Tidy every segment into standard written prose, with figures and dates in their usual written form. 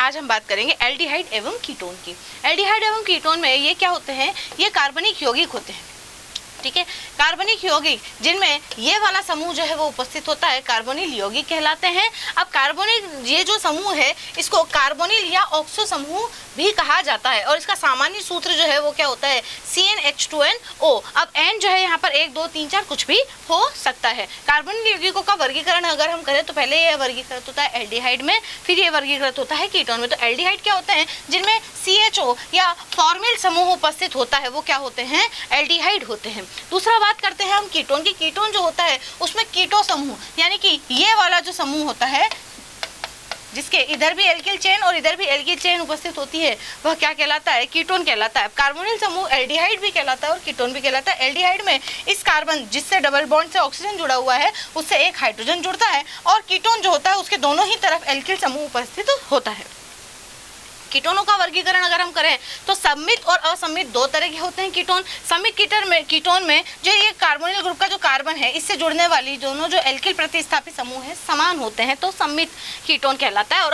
आज हम बात करेंगे एल्डिहाइड एवं कीटोन की। एल्डिहाइड एवं कीटोन में ये क्या होते हैं, ये कार्बनिक यौगिक होते हैं, ठीक है। कार्बनिक यौगिक जिनमें ये वाला समूह जो है वो उपस्थित होता है कार्बोनिल यौगिक कहलाते हैं। अब कार्बोनिल ये जो समूह है इसको कार्बोनिल या ऑक्सो समूह भी कहा जाता है और इसका सामान्य सूत्र जो है वो क्या होता है CnH2nO। अब N जो है यहाँ पर 1 2 3 4 कुछ भी हो सकता है। कार्बोनिल यौगिकों का वर्गीकरण अगर हम करें तो पहले ये वर्गीकृत होता है एल्डिहाइड में, फिर ये वर्गीकृत होता है कीटोन में। तो एल्डिहाइड क्या होते हैं, जिनमें CHO या फॉर्मिल समूह उपस्थित होता है वो क्या होते हैं, एल्डिहाइड होते हैं। दूसरा बात करते हैं हम कीटोन की। कीटोन जो होता है उसमें कीटो समूह यानी कि ये वाला जो समूह होता है जिसके इधर भी एल्किल चेन और इधर भी एल्किल चेन उपस्थित होती है वह क्या कहलाता है, कीटोन कहलाता है। कार्बोनिल समूह एल्डिहाइड भी कहलाता है और कीटोन भी कहलाता है। एल्डिहाइड में इस कार्बन जिससे डबल बॉन्ड से ऑक्सीजन जुड़ा हुआ है उससे एक हाइड्रोजन जुड़ता है और कीटोन जो होता है उसके दोनों ही तरफ एल्किल समूह उपस्थित होता है। कीटोनों का वर्गीकरण अगर हम करें तो सम्मित और असम्मित दो तरह के होते हैं कीटोन। सम्मित कीटोन में जो ये कार्बोनिल ग्रुप का जो कार्बन है इससे जुड़ने वाली दोनों जो एल्किल प्रतिस्थापित समूह है समान होते हैं तो सम्मित कीटोन कहलाता है। और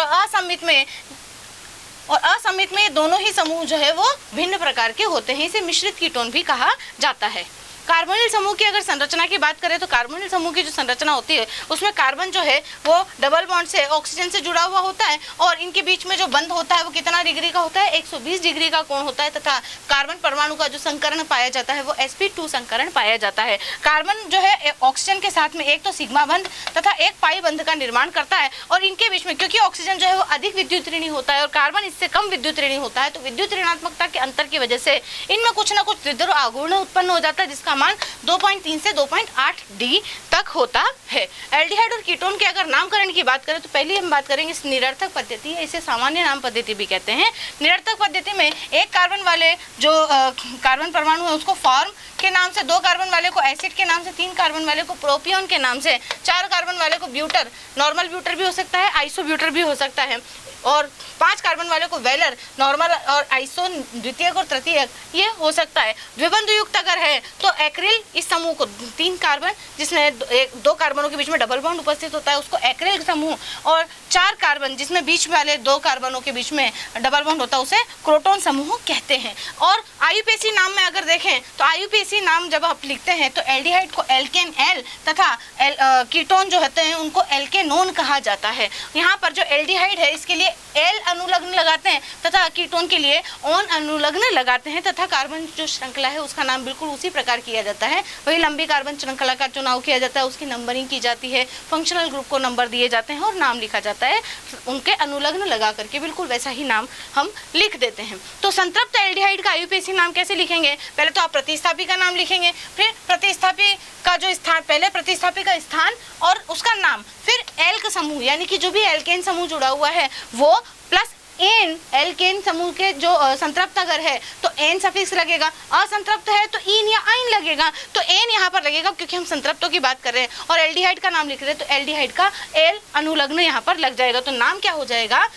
असम्मित में दोनों ही समूह जो है वो भिन्न प्रकार के होते हैं, इसे मिश्रित कीटोन भी कहा जाता है। कार्बोनिल समूह की अगर संरचना की बात करें तो कार्बोनिल समूह की जो संरचना होती है उसमें कार्बन जो है वो डबल बॉन्ड से ऑक्सीजन से जुड़ा हुआ होता है और इनके बीच में जो बंध होता है वो कितना डिग्री का होता है, 120 डिग्री का कोण होता है तथा कार्बन परमाणु का जो संकरण पाया जाता है वो sp2 संकरण पाया जाता है। कार्बन जो है ऑक्सीजन के साथ में एक तो सिग्मा बंध तथा एक पाई बंध का निर्माण करता है और इनके बीच में क्योंकि ऑक्सीजन जो है वो अधिक विद्युत ऋणी होता है और कार्बन इससे कम विद्युत ऋणी होता है तो विद्युत ऋणात्मकता के अंतर की वजह से इनमें कुछ ना कुछ द्विध्रुव आघूर्ण उत्पन्न हो जाता है जिसका मान 2.3 से 2.8 डी तक होता है। एल्डिहाइड और कीटोन के अगर नामकरण की बात करें तो पहले हम बात करेंगे इस निरर्थक पद्धति है, इसे सामान्य नाम पद्धति भी कहते हैं। निरर्थक पद्धति में एक कार्बन वाले जो कार्बन परमाणु है उसको फॉर्म के नाम से, 2 कार्बन वाले को एसिड के नाम से, 3 कार्बन वाले को प्रोपियोन के नाम से, 4 कार्बन वाले को ब्यूटर, नॉर्मल ब्यूटर भी हो सकता है, आइसो ब्यूटर भी हो सकता है और 5 कार्बन वाले को वेलर, नॉर्मल और आइसो द्वितीयक और तृतीयक ये हो सकता है। द्विबंध युक्त अगर है तो एक्रिल इस समूह को 3 कार्बन जिसमें 2 कार्बनों के बीच में डबल बॉन्ड उपस्थित होता है उसको एक्रिल समूह और 4 कार्बन जिसमें बीच वाले 2 कार्बनों के बीच में डबल बॉन्ड होता है उसे क्रोटोन समूह कहते हैं। और आयुपेसी नाम में अगर देखें तो आयुपेसी नाम जब आप लिखते हैं तो एल्डिहाइड को एल्केन एल तथा कीटोन जो होते हैं उनको एल्केनोन कहा जाता है। यहाँ पर जो एल्डिहाइड है इसके लिए एल अनुलग्न लगाते हैं तथा कीटोन के लिए ओन अनुलग्न लगाते हैं तथा कार्बन जो श्रृंखला है उसका नाम बिल्कुल उसी प्रकार किया जाता है। वही लंबी कार्बन श्रृंखला का चुनाव किया जाता है, उसकी नंबरिंग की जाती है, फंक्शनल ग्रुप को नंबर दिए जाते हैं और नाम लिखा जाता है उनके अनुलग्न लगा करके, बिल्कुल वैसा ही नाम हम लिख देते हैं। तो संतृप्त एल्डिहाइड का आयुपेसी नाम कैसे लिखेंगे, पहले तो आप प्रतिस्थापी का नाम लिखेंगे, फिर प्रतिस्थापी का जो स्थान, पहले प्रतिस्थापी का स्थान और उसका नाम, फिर एल्क समूह यानी कि जो भी एल्केन समूह जुड़ा हुआ है वो प्लस एन, एल्केन समूह के जो संतृप्त अगर है तो एन सफिक्स लगेगा, असंतृप्त है तो इन या आइन लगेगा तो एन यहाँ पर लगेगा क्योंकि हम संतृप्तों की बात कर रहे हैं। और एल्डिहाइड का नाम लिख रहे हैं तो एल्डिहाइड का एल अनुलग्न यहाँ पर लग जाएगा तो नाम क्या हो जाएगा,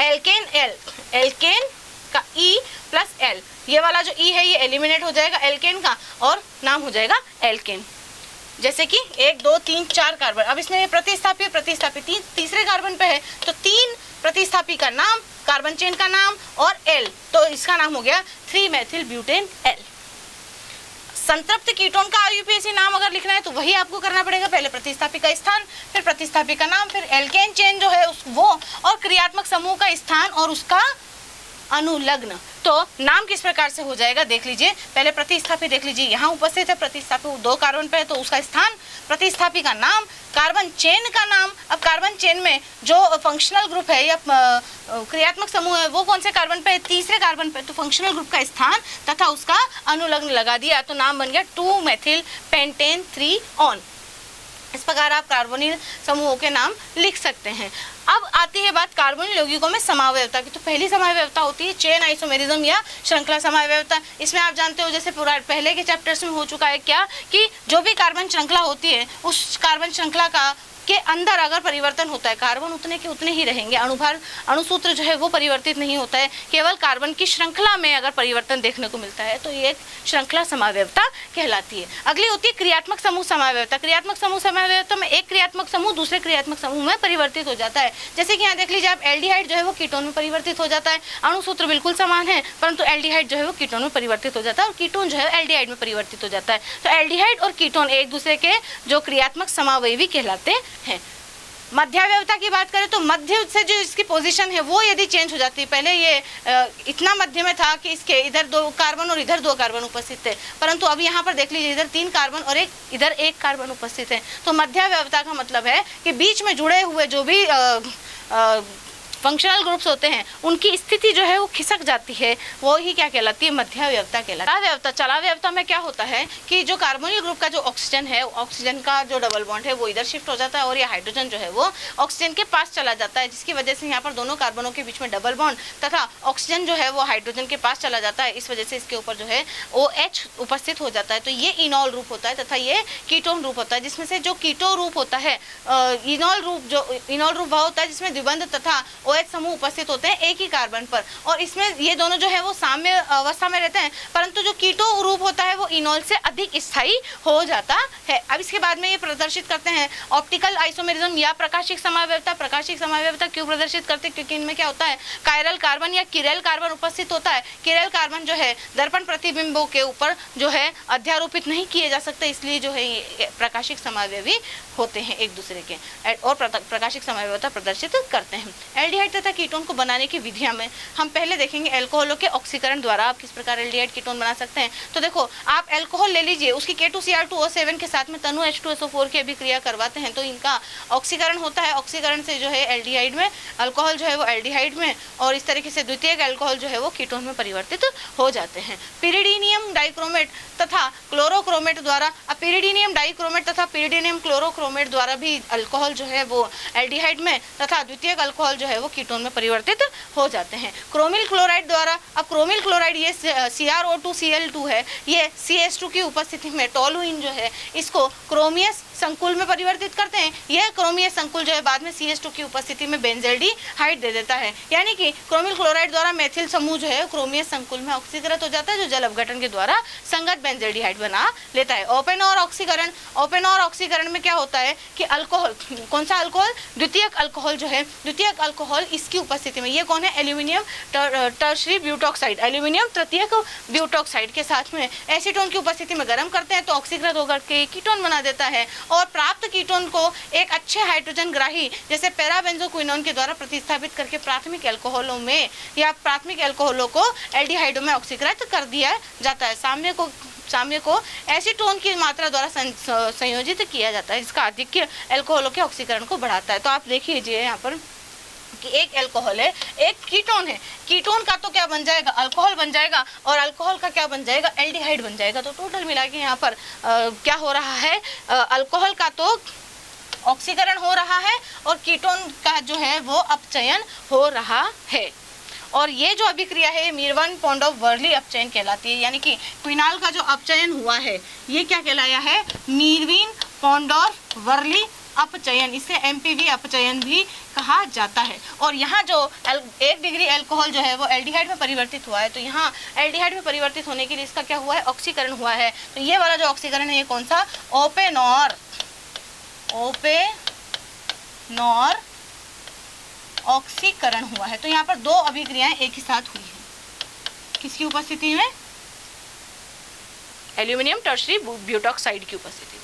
एल्केन एल, एल्केन का ई प्लस एल, ये वाला जो ई है ये एलिमिनेट हो जाएगा एल्केन का और नाम हो जाएगा एल्केन। जैसे कि 1 2 3 4 कार्बन, अब इसमें प्रतिस्थापी तीसरे कार्बन पे है तो 3 प्रतिस्थापी का नाम, कार्बन चेन का नाम और एल, तो इसका नाम हो गया 3 मेथिल ब्यूटेन एल। संतृप्त कीटोन का आयुपेसी नाम अगर लिखना है तो वही आपको करना पड़ेगा, पहले प्रतिस्थापी का स्थान, फिर प्रतिस्थापी का नाम, फिर एल्केन चेन जो है वो और क्रियात्मक समूह का स्थान और उसका अनुलग्न। तो नाम किस प्रकार से हो जाएगा देख लीजिए, पहले प्रतिस्थापी देख लीजिए, यहाँ उपस्थित है प्रतिस्थापी 2 कार्बन पे है तो उसका स्थान, प्रतिस्थापी का नाम, कार्बन चेन का नाम। अब कार्बन चेन में जो फंक्शनल ग्रुप है या क्रियात्मक समूह है वो कौन से कार्बन पे है, तीसरे कार्बन पे, तो फंक्शनल ग्रुप का स्थान तथा उसका अनुलग्न लगा दिया तो नाम बन गया 2 मेथिल पेंटेन 3 ऑन। इस प्रकार आप कार्बोनिल समूहों के नाम लिख सकते हैं। अब आती है बात कार्बोनिल यौगिकों में समावयवता की। तो पहली समावयवता होती है चेन आइसोमेरिज्म या श्रृंखला समावयवता। इसमें आप जानते हो जैसे पूरा पहले के चैप्टर्स में हो चुका है क्या कि जो भी कार्बन श्रृंखला होती है उस कार्बन श्रृंखला का के अंदर अगर परिवर्तन होता है, कार्बन उतने के उतने ही रहेंगे, अणुभार अणुसूत्र जो है वो परिवर्तित नहीं होता है, केवल कार्बन की श्रृंखला में अगर परिवर्तन देखने को मिलता है तो ये एक श्रृंखला समावयवता कहलाती है। अगली होती है क्रियात्मक समूह समावयवता। क्रियात्मक समूह समावयवता में एक क्रियात्मक समूह दूसरे क्रियात्मक समूह में परिवर्तित हो जाता है। जैसे कि यहाँ देख लीजिए आप, एल्डिहाइड जो है वो कीटोन में परिवर्तित हो जाता है, अणुसूत्र बिल्कुल समान है परंतु एल्डिहाइड जो है वो कीटोन में परिवर्तित हो जाता है और कीटोन जो है एल्डिहाइड में परिवर्तित हो जाता है। तो एल्डिहाइड और कीटोन एक दूसरे के जो क्रियात्मक समावयवी कहलाते हैं। मध्यावयवता की बात करें तो मध्य से जो इसकी पोजीशन है वो यदि चेंज हो जाती है, पहले ये इतना मध्य में था कि इसके इधर 2 कार्बन और इधर 2 कार्बन उपस्थित थे, परंतु अब यहाँ पर देख लीजिए इधर 3 कार्बन और इधर 1 कार्बन उपस्थित है। तो मध्यावयवता का मतलब है कि बीच में जुड़े हुए जो भी फंक्शनल ग्रुप्स होते हैं उनकी स्थिति जो है वो खिसक जाती है, वो ही क्या कहलाती है, मध्यावयवता कहलाती है। चलावयवता में क्या होता है कि जो कार्बोनिल ग्रुप का जो ऑक्सीजन है, ऑक्सीजन का जो डबल बॉन्ड है वो इधर शिफ्ट हो जाता है और ये हाइड्रोजन जो है वो ऑक्सीजन के पास चला जाता है, जिसकी वजह से यहाँ पर दोनों कार्बनों के बीच में डबल बॉन्ड तथा ऑक्सीजन जो है वो हाइड्रोजन के पास चला जाता है। इस वजह से इसके ऊपर जो है OH उपस्थित हो जाता है। तो ये इनॉल रूप होता है तथा ये कीटोन रूप होता है, जिसमें से जो कीटो रूप होता है, इनॉल रूप वह होता है जिसमें द्विबंध तथा OH समूह उपस्थित होते हैं एक ही कार्बन पर, और इसमें ये दोनों जो है वो साम्य अवस्था में रहते हैं, परंतु जो कीटो रूप होता है वो इनॉल से अधिक स्थायी हो जाता है। अब इसके बाद में ये प्रदर्शित करते हैं ऑप्टिकल आइसोमेरिज्म या प्रकाशिक समावयवता। प्रकाशिक समावयवता क्यों प्रदर्शित करते हैं, क्योंकि इनमें क्या होता है, कायरल कार्बन या किरल कार्बन उपस्थित होता है। किरल कार्बन जो है दर्पण प्रतिबिंबों के ऊपर जो है अध्यारोपित नहीं किए जा सकते, इसलिए जो है ये प्रकाशिक समावयवी होते हैं एक दूसरे के और प्रकाशिक समावयवता प्रदर्शित करते हैं। एल्डिहाइड तथा कीटोन को बनाने की विधियां में हम पहले देखेंगे अल्कोहलों के ऑक्सीकरण द्वारा आप किस प्रकार एल्डिहाइड कीटोन बना सकते हैं। तो देखो आप अल्कोहल ले लीजिए, उसकी K2Cr2O7 के साथ में तनु H2SO4 की अभिक्रिया करवाते हैं तो इनका ऑक्सीकरण होता है। ऑक्सीकरण से जो है एल्डिहाइड में, अल्कोहल जो है वो एल्डिहाइड में, और इस तरीके से द्वितीयक अल्कोहल जो है वो कीटोन में परिवर्तित हो जाते हैं। पिरिडीनियम डाइक्रोमेट तथा क्लोरोक्रोमेट द्वारा, पिरिडीनियम डाइक्रोमेट तथा पिरिडीनियम क्लोरोक्रोमेट द्वारा भी अल्कोहल जो है वो एल्डिहाइड में तथा द्वितीयक अल्कोहल जो है वो कीटोन में परिवर्तित हो जाते हैं। क्रोमिल क्लोराइड द्वारा, अब क्रोमिल क्लोराइड ये CrO2Cl2 है, ये CH2 की उपस्थिति में टोलुइन जो है इसको क्रोमियस संकुल में परिवर्तित करते हैं। यह क्रोमियस संकुल जो है बाद में CH2 की उपस्थिति में बेंजल्डिहाइड दे देता है, यानी कि क्रोमिल क्लोराइड द्वारा मेथिल समूह जो है क्रोमियस संकुल में ऑक्सीकृत हो जाता है, जो जल अपघटन के द्वारा संगत बेंजल्डिहाइड बना लेता है। ओपन और ऑक्सीकरण, ओपन और ऑक्सीकरण में क्या होता है कि अल्कोहल, कौन सा अल्कोहल, द्वितीयक अल्कोहल जो है, द्वितीयक अल्कोहल इसकी उपस्थिति में, ये कौन है, एल्यूमिनियम टर्शरी ब्यूटॉक्साइड, एल्यूमिनियम तृतीयक ब्यूटॉक्साइड के साथ में एसीटोन की उपस्थिति में गर्म करते हैं तो ऑक्सीकृत होकर के कीटोन बना देता है, और प्राप्त कीटोन को एक अच्छे हाइड्रोजन ग्राही जैसे पैराबेंजोक्विनोन के द्वारा प्रतिस्थापित करके प्राथमिक अल्कोहलों में या प्राथमिक अल्कोहलों को एल्डिहाइडों में ऑक्सीकृत कर दिया जाता है। साम्य को एसीटोन की मात्रा द्वारा संयोजित किया जाता है, जिसका आधिक्य अल्कोहलों के ऑक्सीकरण को बढ़ाता है। तो आप देख लीजिए यहाँ पर कि एक अल्कोहल है, एक कीटोन है, कीटोन का तो क्या बन जाएगा, अल्कोहल बन जाएगा, और अल्कोहल का क्या बन जाएगा, एल्डिहाइड बन जाएगा। तो टोटल मिला के यहाँ पर क्या हो रहा है, अल्कोहल का तो ऑक्सीकरण हो रहा है और कीटोन का जो है वो अपचयन हो रहा है। और ये जो अभिक्रिया है मीरवन पोंडोव वर्ली अपचयन कहलाती है, यानी कि क्विनाल का जो अपचयन हुआ है ये क्या कहलाया है, मीरविन पोंडोव वर्ली अपचयन, इसे MPV अपचयन भी कहा जाता है। और यहाँ जो 1 डिग्री अल्कोहल जो है वो एल्डिहाइड में परिवर्तित हुआ है, तो यहाँ एल्डिहाइड में परिवर्तित होने के लिए इसका क्या हुआ है, ऑक्सीकरण हुआ है। तो ये वाला जो ऑक्सीकरण है ये कौन सा, ओपेनॉर ऑक्सीकरण हुआ है। तो यहाँ पर 2 अभिक्रियाएं एक ही साथ हुई है, किसकी उपस्थिति में, एल्यूमिनियम टर्शरी ब्यूटॉक्साइड की उपस्थिति में।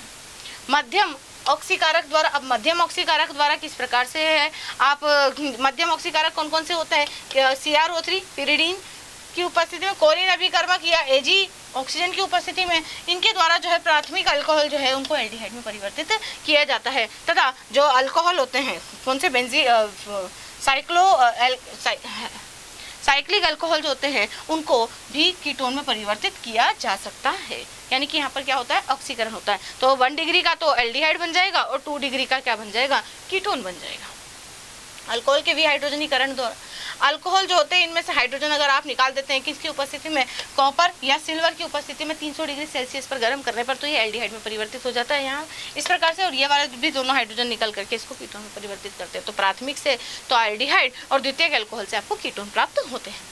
मध्यम ऑक्सीकारक द्वारा, अब मध्यम ऑक्सीकारक द्वारा किस प्रकार से है, आप मध्यम ऑक्सीकारक कौन कौन से होता है, CrO3 पिरिडीन की उपस्थिति में, कोलिन अभिकर्मक या Ag ऑक्सीजन की उपस्थिति में, इनके द्वारा जो है प्राथमिक अल्कोहल जो है उनको एल्डिहाइड में परिवर्तित किया जाता है। तथा जो अल्कोहल होते हैं कौन से, साइक्लिक अल्कोहल जो होते हैं उनको भी कीटोन में परिवर्तित किया जा सकता है, यानी कि यहाँ पर क्या होता है, ऑक्सीकरण होता है। तो 1 डिग्री का तो एल्डिहाइड बन जाएगा और 2 डिग्री का क्या बन जाएगा, कीटोन बन जाएगा। अल्कोहल के विहाइड्रोजनीकरण द्वारा, अल्कोहल जो होते हैं इनमें से हाइड्रोजन अगर आप निकाल देते हैं किसकी उपस्थिति में, कॉपर या सिल्वर की उपस्थिति में 300 डिग्री सेल्सियस पर गर्म करने पर, तो ये एल्डिहाइड में परिवर्तित हो जाता है यहाँ इस प्रकार से। और ये वाले भी दोनों हाइड्रोजन निकल करके इसको कीटोन में परिवर्तित करते हैं। तो प्राथमिक से तो एल्डिहाइड और द्वितीयक अल्कोहल से आपको कीटोन प्राप्त होते हैं।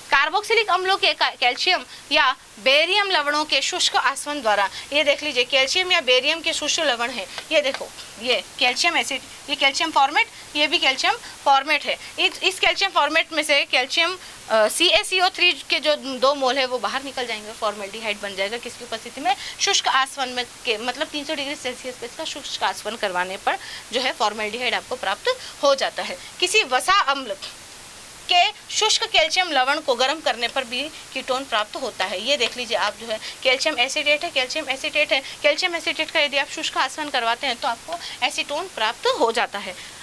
कार्बोक्सिलिक अम्लों के कैल्शियम या बेरियम लवणों के शुष्क आसवन द्वारा, ये देख लीजिए कैल्शियम या बेरियम के शुष्क लवण है, ये देखो ये कैल्शियम एसिड, ये कैल्शियम फॉर्मेट, ये भी कैल्शियम फॉर्मेट है। इस कैल्शियम फॉर्मेट में से कैल्शियम CaCO3 के जो 2 मोल है वो बाहर निकल जाएंगे, फॉर्मेल्डिहाइड बन जाएगा किसकी उपस्थिति में, शुष्क आसवन में के मतलब 300 डिग्री सेल्सियस पे इसका शुष्क आसवन करवाने पर जो है फॉर्मेल्डिहाइड आपको प्राप्त हो जाता है। किसी वसा अम्ल के शुष्क कैल्शियम लवण को गर्म करने पर भी कीटोन प्राप्त होता है। ये देख लीजिए आप जो है कैल्शियम एसिटेट है, कैल्शियम एसिटेट है, कैल्शियम एसिटेट का यदि आप शुष्क आसवन करवाते हैं तो आपको एसीटोन प्राप्त हो जाता है।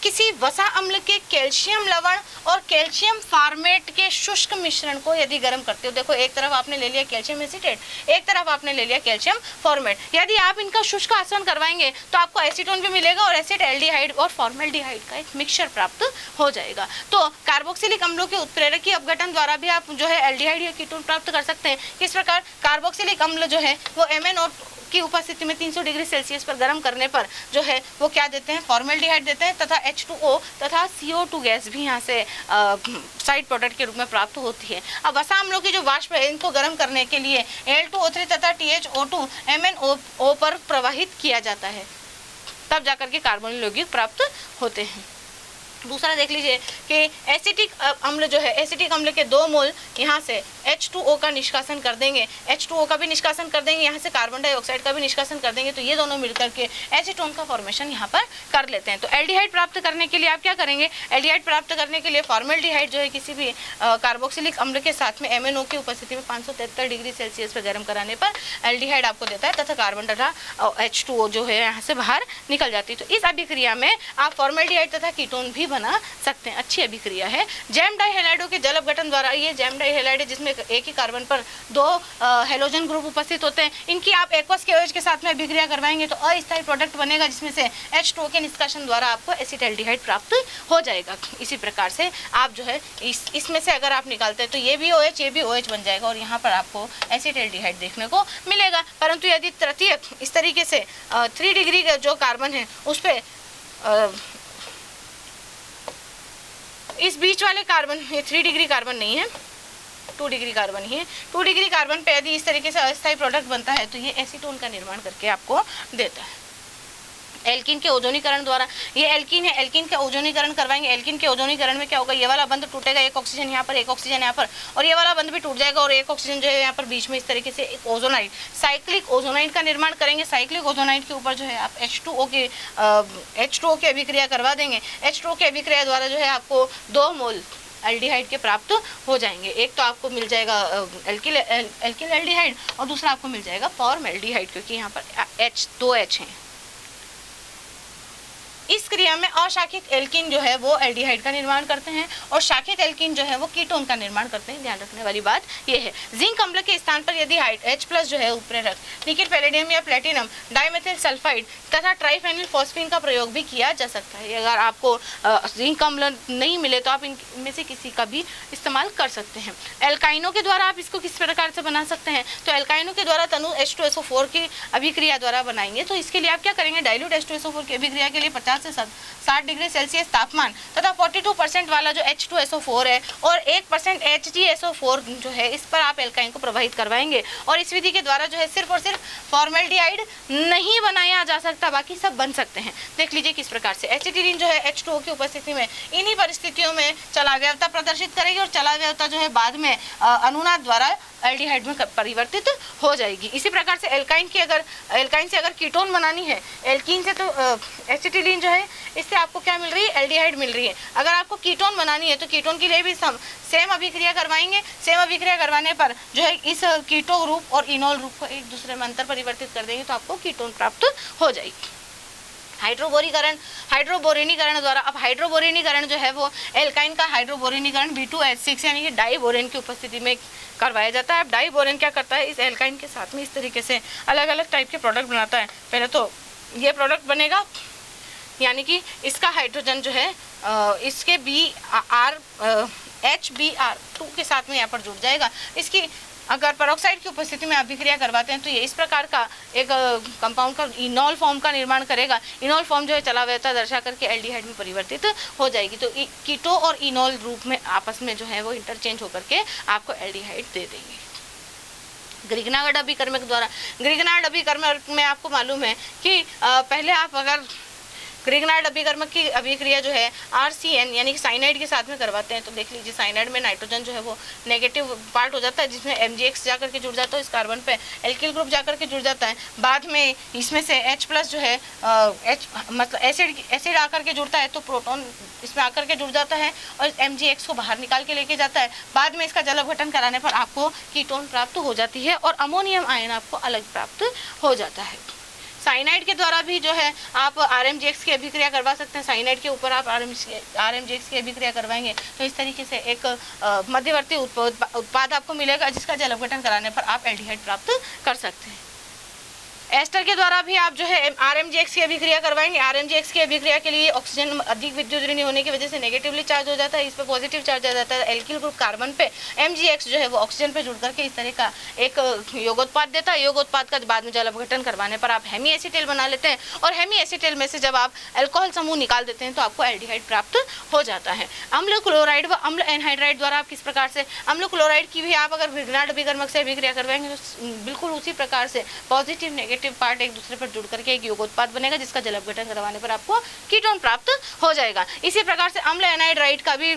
किसी वसा अम्ल के कैल्शियम लवण और कैल्शियम फॉर्मेट के शुष्क मिश्रण को यदि गर्म करते हो, देखो एक तरफ आपने ले लिया कैल्शियम एसिटेट, एक तरफ आपने ले लिया कैल्शियम फॉर्मेट, यदि आप इनका शुष्क आसवन करवाएंगे तो आपको एसीटोन भी मिलेगा और एसिटाल्डिहाइड और फॉर्मेल्डिहाइड का एक मिक्सचर प्राप्त हो जाएगा। तो कार्बोक्सिलिक अम्लों के उत्प्रेरकीय अपघटन द्वारा भी आप जो है एल्डिहाइड या कीटोन प्राप्त कर सकते हैं। किस प्रकार, कार्बोक्सिलिक अम्ल जो है वो MnO की उपस्थिति में 300 डिग्री सेल्सियस पर गर्म करने पर जो है वो क्या देते हैं, फॉर्मेल्डिहाइड देते हैं तथा H2O तथा CO2 गैस भी यहाँ से साइड प्रोडक्ट के रूप में प्राप्त होती है। अब वसा अम्लों की जो वाष्प है इनको गर्म करने के लिए Al2O3 तथा THO2 MnO पर प्रवाहित किया जाता है, तब जाकर के कार्बोनिल यौगिक प्राप्त होते हैं। दूसरा देख लीजिए कि एसिटिक अम्ल जो है, एसिटिक अम्ल के 2 मोल यहाँ से H2O का निष्कासन कर देंगे, H2O का भी निष्कासन कर देंगे, यहाँ से कार्बन डाइऑक्साइड का भी निष्कासन कर देंगे, तो ये दोनों मिलकर के एसीटोन का फॉर्मेशन यहाँ पर कर लेते हैं। तो एल्डिहाइड प्राप्त करने के लिए आप क्या करेंगे, एल्डिहाइड प्राप्त करने के लिए फॉर्मेल्डिहाइड जो है किसी भी कार्बोक्सिलिक अम्ल के साथ में MnO की उपस्थिति में 573 डिग्री सेल्सियस पर गर्म कराने पर एल्डिहाइड आपको देता है तथा कार्बन तथा H2O जो है यहाँ से बाहर निकल जाती है। तो इस अभिक्रिया में आप फॉर्मेल्डिहाइड तथा कीटोन भी बना सकते हैं, अच्छी अभिक्रिया है। जैम डाइहैलाइडों के जल अपघटन द्वारा, ये जैम डाइहैलाइड है जिसमें एक ही कार्बन पर 2 हेलोजन ग्रुप उपस्थित होते हैं, इनकी आप एक्वस के OH के साथ में अभिक्रिया करवाएंगे तो अस्थायी प्रोडक्ट बनेगा जिसमें से H2O के निष्कासन द्वारा आपको एसिटाल्डिहाइड प्राप्त हो जाएगा। इसी प्रकार से आप जो है इसमें से अगर आप निकालते हैं तो ये भी OH ये भी OH बन जाएगा और यहाँ पर आपको एसिटाल्डिहाइड देखने को मिलेगा। परंतु यदि तृतीयक इस तरीके से 3 डिग्री का जो कार्बन है उस पर इस बीच वाले कार्बन, ये 3 डिग्री कार्बन नहीं है, 2 डिग्री कार्बन ही है, 2 डिग्री कार्बन पे यदि इस तरीके से अस्थायी प्रोडक्ट बनता है तो ये एसीटोन का निर्माण करके आपको देता है। एल्किन के ओजोनीकरण द्वारा, ये एल्किन है, एल्किन का ओजोनीकरण करवाएंगे। एल्किन के ओजोनीकरण में क्या होगा, ये वाला बंध टूटेगा, एक ऑक्सीजन यहाँ पर, एक ऑक्सीजन यहाँ पर, और ये वाला बंध भी टूट जाएगा और एक ऑक्सीजन जो है यहाँ पर बीच में इस तरीके से एक ओजोनाइड, साइक्लिक ओजोनाइड का निर्माण करेंगे। साइक्लिक ओजोनाइड के ऊपर जो है आप H2O की अभिक्रिया करवा देंगे। H2O की अभिक्रिया द्वारा जो है आपको 2 मोल एल्डिहाइड के प्राप्त हो जाएंगे। एक तो आपको मिल जाएगा एल्किल एल्डिहाइड और दूसरा आपको मिल जाएगा फॉर्मेल्डिहाइड, क्योंकि यहाँ पर 2 H हैं। इस क्रिया में अशाखित एल्किन जो है वो एल्डिहाइड का निर्माण करते हैं और शाखित एल्किन जो है वो कीटोन का निर्माण करते हैं। ध्यान रखने वाली बात ये है। जिंक अम्ल के स्थान पर यदि H+ जो है उत्प्रेरक निकेल, पैलेडियम या प्लेटिनम डाइमेथिल सल्फाइड तथा ट्राइफेनिल फॉस्फीन का प्रयोग भी किया जा सकता है। अगर आपको जिंक अम्ल नहीं मिले तो आप इनमें से किसी का भी इस्तेमाल कर सकते हैं। एल्काइनों के द्वारा आप इसको किस प्रकार से बना सकते हैं, तो एल्काइनों के द्वारा तनु H2SO4 की अभिक्रिया द्वारा बनाएंगे। तो इसके लिए आप क्या करेंगे, डाइल्यूट H2SO4 की अभिक्रिया के लिए 50 से 60 डिग्री सेल्सियस तापमान तथा 42% वाला जो H2SO4 है और 1% HgSO4 जो है इस पर आप एल्काइन को प्रवाहित करवाएंगे। और इस विधि के द्वारा जो है सिर्फ और सिर्फ फॉर्मेल्डिहाइड नहीं बनाया जा सकता, बाकी सब बन सकते हैं। देख लीजिए किस प्रकार से एसिटिलीन जो है H2O की उपस्थिति में इन्हीं परिस्थितियों में चलाव्यवता प्रदर्शित करेगी और चलाव्यवता जो है बाद में अनुनाद द्वारा एल्डिहाइड में परिवर्तित हो जाएगी। इसी प्रकार से एल्काइन से अगर कीटोन बनानी है, एल्कीन से तो एसिटिलीन जो है इससे आपको क्या मिल रही है, एल्डिहाइड मिल रही है। अगर आपको कीटोन बनानी है तो कीटोन के लिए भी सेम अभिक्रिया करवाएंगे। सेम अभिक्रिया करवाने पर जो है इस कीटो ग्रुप और इनोल ग्रुप को एक दूसरे में अंतर परिवर्तित कर देंगे तो आपको कीटोन प्राप्त हो जाएगी। हाइड्रोबोरेनीकरण द्वारा, अब हाइड्रोबोरेनीकरण जो है वो एल्काइन का हाइड्रोबोरेनीकरण B2H6 यानी कि डाइबोरेन की उपस्थिति में करवाया जाता है। अब डाइबोरेन क्या करता है, इस एल्काइन के साथ में इस तरीके से अलग अलग टाइप के प्रोडक्ट बनाता है। पहले तो ये प्रोडक्ट बनेगा यानी कि इसका हाइड्रोजन जो है इसके HBr2 के साथ में यहाँ पर जुड़ जाएगा। इसकी अगर पेरोक्साइड की उपस्थिति में अभिक्रिया करवाते हैं तो ये इस प्रकार का एक कंपाउंड का इनॉल फॉर्म का निर्माण करेगा। इनॉल फॉर्म जो है चलाव्यता दर्शा करके एल्डिहाइड में परिवर्तित हो जाएगी। तो कीटो और इनॉल रूप में आपस में जो है वो इंटरचेंज होकर के आपको एल्डिहाइड दे देंगे। ग्रिग्नार्ड अभिकर्मक द्वारा, ग्रिग्नार्ड अभिकर्मक में आपको मालूम है कि पहले आप अगर ग्रिग्नार्ड अभिकर्मक की अभिक्रिया जो है RCN यानी कि साइनाइड के साथ में करवाते हैं तो देख लीजिए साइनाइड में नाइट्रोजन जो है वो नेगेटिव पार्ट हो जाता है, जिसमें MgX जाकर के जुड़ जाता है, इस कार्बन पे एल्किल ग्रुप जाकर के जुड़ जाता है। बाद में इसमें से H+ जो है H मतलब एसिड आकर के जुड़ता है तो प्रोटॉन इसमें आकर के जुड़ जाता है और MgX को बाहर निकाल के लेके जाता है। बाद में इसका जल अपघटन कराने पर आपको कीटोन प्राप्त हो जाती है और अमोनियम आयन आपको अलग प्राप्त हो जाता है। साइनाइड के द्वारा भी जो है आप RMgX की अभिक्रिया करवा सकते हैं। साइनाइड के ऊपर आप RMgX की अभिक्रिया करवाएंगे तो इस तरीके से एक मध्यवर्ती उत्पाद आपको मिलेगा जिसका जल अपघटन कराने पर आप एल्डिहाइड प्राप्त कर सकते हैं। एस्टर के द्वारा भी आप जो है RMgX की अभिक्रिया करवाएंगे। RMgX की अभिक्रिया के लिए ऑक्सीजन अधिक विद्युत ऋणी होने की वजह से नेगेटिवली चार्ज हो जाता है, इस पे पॉजिटिव चार्ज आ जाता है। एल्किल ग्रुप कार्बन पे MgX जो है वो ऑक्सीजन पे जुड़ करके इस तरह का एक योगोत्पाद देता है। योगोत्पाद का बाद में जल अपघटन करवाने पर आप हेमी एसिटेल बना लेते हैं और हेमी एसिटेल में से जब आप अल्कोहल समूह निकाल देते हैं तो आपको एल्डिहाइड प्राप्त हो जाता है। अम्ल क्लोराइड व अम्ल एनहाइड्राइड द्वारा आप किस प्रकार से, अम्ल क्लोराइड की भी आप अगर ग्रिग्नार्ड अभिकर्मक से अभिक्रिया करवाएंगे तो बिल्कुल उसी प्रकार से पॉजिटिव नेगेटिव पार्ट एक दूसरे पर जुड़ करके एक योगोत्पाद बनेगा जिसका जल अपघटन करवाने पर आपको कीटोन प्राप्त हो जाएगा। इसी प्रकार से अम्ल एनाइड्राइड का भी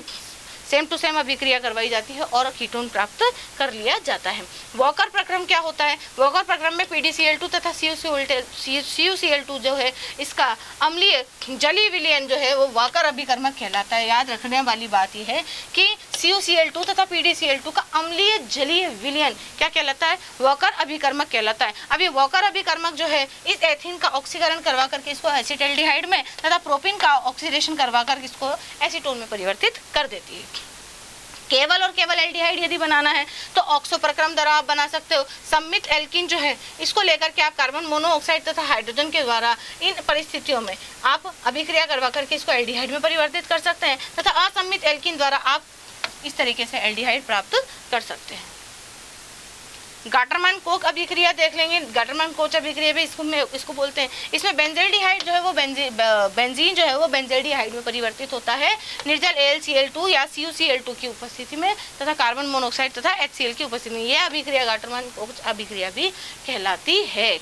सेम टू सेम अभिक्रिया करवाई जाती है और कीटोन प्राप्त कर लिया जाता है। वॉकर प्रक्रम क्या होता है? वॉकर प्रक्रम में PdCl2 तथा CuCl2 जो है इसका अम्लीय जलीय विलयन जो है वो वॉकर अभिकर्मक कहलाता है। याद रखने वाली बात यह है कि CuCl2 तथा PdCl2 का अम्लीय जलीय विलयन क्या कहलाता है? वॉकर अभिकर्मक कहलाता है। अब ये वॉकर अभिकर्मक जो है इस एथीन का ऑक्सीकरण करवा करके इसको एसिटाल्डिहाइड में तथा प्रोपिन का ऑक्सीडेशन करवा कर इसको एसीटोन में परिवर्तित कर देती है। केवल और केवल एल्डिहाइड यदि बनाना है तो ऑक्सो प्रक्रम द्वारा आप बना सकते हो। सम्मित एल्कीन जो है इसको लेकर के आप कार्बन मोनोऑक्साइड तथा हाइड्रोजन के द्वारा इन परिस्थितियों में आप अभिक्रिया करवा करके इसको एल्डिहाइड में परिवर्तित कर सकते हैं तथा असम्मित एल्कीन द्वारा आप इस तरीके से एल्डिहाइड प्राप्त कर सकते हैं। गाटरमैन कोक अभिक्रिया देख लेंगे। गाटरमैन कोच अभिक्रिया भी इसको बोलते हैं। इसमें बेंजेल्डिहाइड जो है वो बेंजीन जो है वो बेंजेल्डिहाइड में परिवर्तित होता है निर्जल AlCl2 या CuCl2 की उपस्थिति में तथा कार्बन मोनोऑक्साइड तथा HCl की उपस्थिति में। यह अभिक्रिया गाटरमैन कोच अभिक्रिया भी कहलाती है।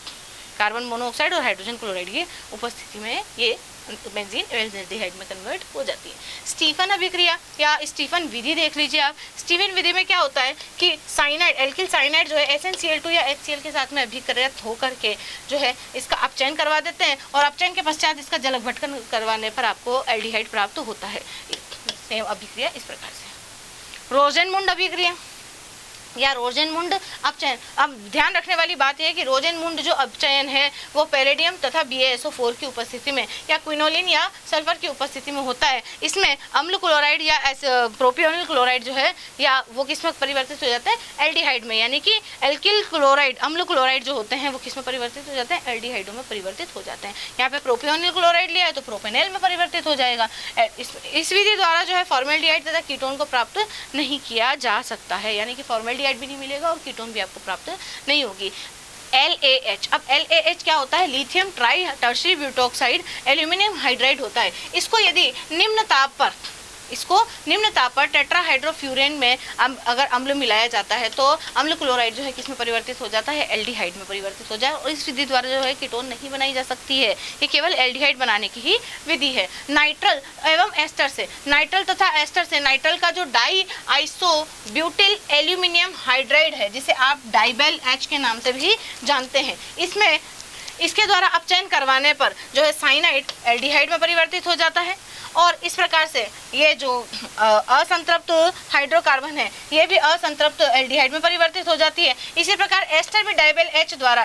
कार्बन मोनोऑक्साइड और हाइड्रोजन क्लोराइड की उपस्थिति में ये बेंजीन बेंजेल्डिहाइड में कन्वर्ट हो जाती है। स्टीफन अभिक्रिया या स्टीफन विधि देख लीजिए आप। स्टीफन विधि में क्या होता है कि साइनाइड एल्किल साइनाइड जो है SnCl2 या HCl के साथ में अभिक्रियात होकर के जो है इसका अपचयन करवा देते हैं और अपचयन के पश्चात इसका जल अपघटन करवाने पर आपको एल्डिहाइड प्राप्त होता है। सेम अभिक्रिया इस प्रकार से। रोजेनमुंड अभिक्रिया या रोजेनमुंड अपचयन। अब ध्यान रखने वाली बात यह है कि रोजेनमुंड जो अपचयन है वो पैलेडियम तथा BaSO4 की उपस्थिति में या क्विनोलिन या सल्फर की उपस्थिति में होता है। इसमें अम्ल क्लोराइड या प्रोपियोनिल क्लोराइड जो है या वो किस में परिवर्तित हो जाता है? एल्डिहाइड में। यानी कि एल्किल क्लोराइड अम्ल क्लोराइड जो होते हैं वो किस में परिवर्तित हो जाते हैं? एल्डिहाइडों में परिवर्तित हो जाते हैं। यहाँ पे प्रोपियोनिल क्लोराइड लिया है तो प्रोपेनॉल में परिवर्तित हो जाएगा। इस विधि द्वारा जो है फॉर्मेल्डिहाइड तथा कीटोन को प्राप्त नहीं किया जा सकता है, यानी कि फॉर्मेल्डिहाइड भी नहीं मिलेगा और कीटोन भी आपको प्राप्त नहीं होगी। LaH। अब LaH क्या होता है? Lithium try tertiary butoxide aluminium hydride होता है। इसको यदि निम्न ताप पर टेट्राहाइड्रोफ्यूरेन में अगर अम्ल मिलाया जाता है तो अम्ल क्लोराइड जो है किस में परिवर्तित हो जाता है? एल्डिहाइड में परिवर्तित हो जाए और इस विधि द्वारा जो है कीटोन नहीं बनाई जा सकती है। ये केवल एल्डिहाइड बनाने की ही विधि है। नाइट्रल एवं एस्टर से, नाइट्रल तथा एस्टर से नाइट्रल का जो डाई आइसोब्यूटिल एल्यूमिनियम हाइड्राइड है जिसे आप डाइबेल H के नाम से भी जानते हैं, इसके द्वारा अपचयन करवाने पर जो है साइनाइड एल्डिहाइड में परिवर्तित हो जाता है और इस प्रकार से ये जो असंतृप्त हाइड्रोकार्बन है ये भी असंतृप्त एल्डिहाइड में परिवर्तित हो जाती है। इसी प्रकार एस्टर भी डाइबेल H द्वारा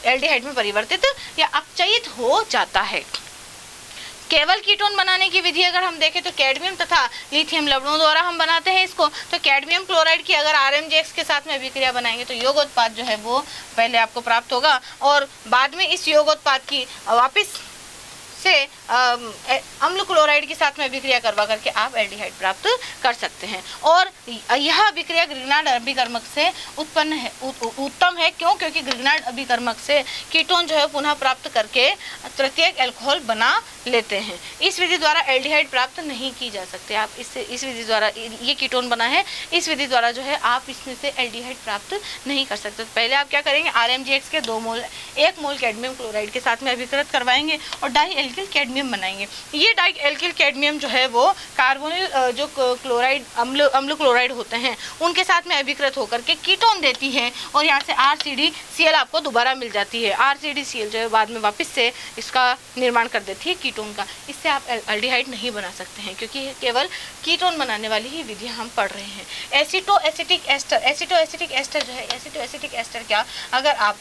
एल्डिहाइड में परिवर्तित या अपचयित हो जाता है। केवल कीटोन बनाने की विधि अगर हम देखें तो कैडमियम तथा लिथियम लवणों द्वारा हम बनाते हैं इसको। तो कैडमियम क्लोराइड की अगर RMgX के साथ में अभिक्रिया बनाएंगे तो योगोत्पाद जो है वो पहले आपको प्राप्त होगा और बाद में इस योगोत्पाद की वापस से अम्ल क्लोराइड के साथ में अभिक्रिया करवा करके आप एल्डिहाइड प्राप्त कर सकते हैं। और यह अभिक्रिया ग्रिग्नार्ड अभिकर्मक से उत्पन्न है, उत्तम है। क्यों? क्योंकि ग्रिग्नार्ड अभिकर्मक से कीटोन जो है पुनः प्राप्त करके तृतीयक अल्कोहल बना लेते हैं। इस विधि द्वारा एल्डिहाइड प्राप्त नहीं की जा सकते। आप इससे इस विधि द्वारा, ये कीटोन बना है, इस विधि द्वारा जो है आप इसमें से एल्डिहाइड प्राप्त नहीं कर सकते। तो पहले आप क्या करेंगे, RMgX के 2 मोल 1 मोल कैडमियम क्लोराइड के साथ में अभिकृत करवाएंगे और डाई एल्किल कैडमियम बनाएंगे। ये डाई एल्किल कैडमियम जो है वो कार्बोनिल जो क्लोराइड अम्ल क्लोराइड होते हैं उनके साथ में अभिकृत होकर के कीटोन देती है और यहाँ से RCdCl आपको दोबारा मिल जाती है। RCdCl जो है बाद में वापस से इसका निर्माण कर देती है कीटोन का। इससे आप एल्डिहाइड नहीं बना सकते हैं क्योंकि केवल कीटोन बनाने वाली ही विधियाँ हम पढ़ रहे हैं। एसिटोएसिटिक एस्टर, एसिटोएसिटिक एस्टर जो है, एसिटोएसिटिक एस्टर क्या, अगर आप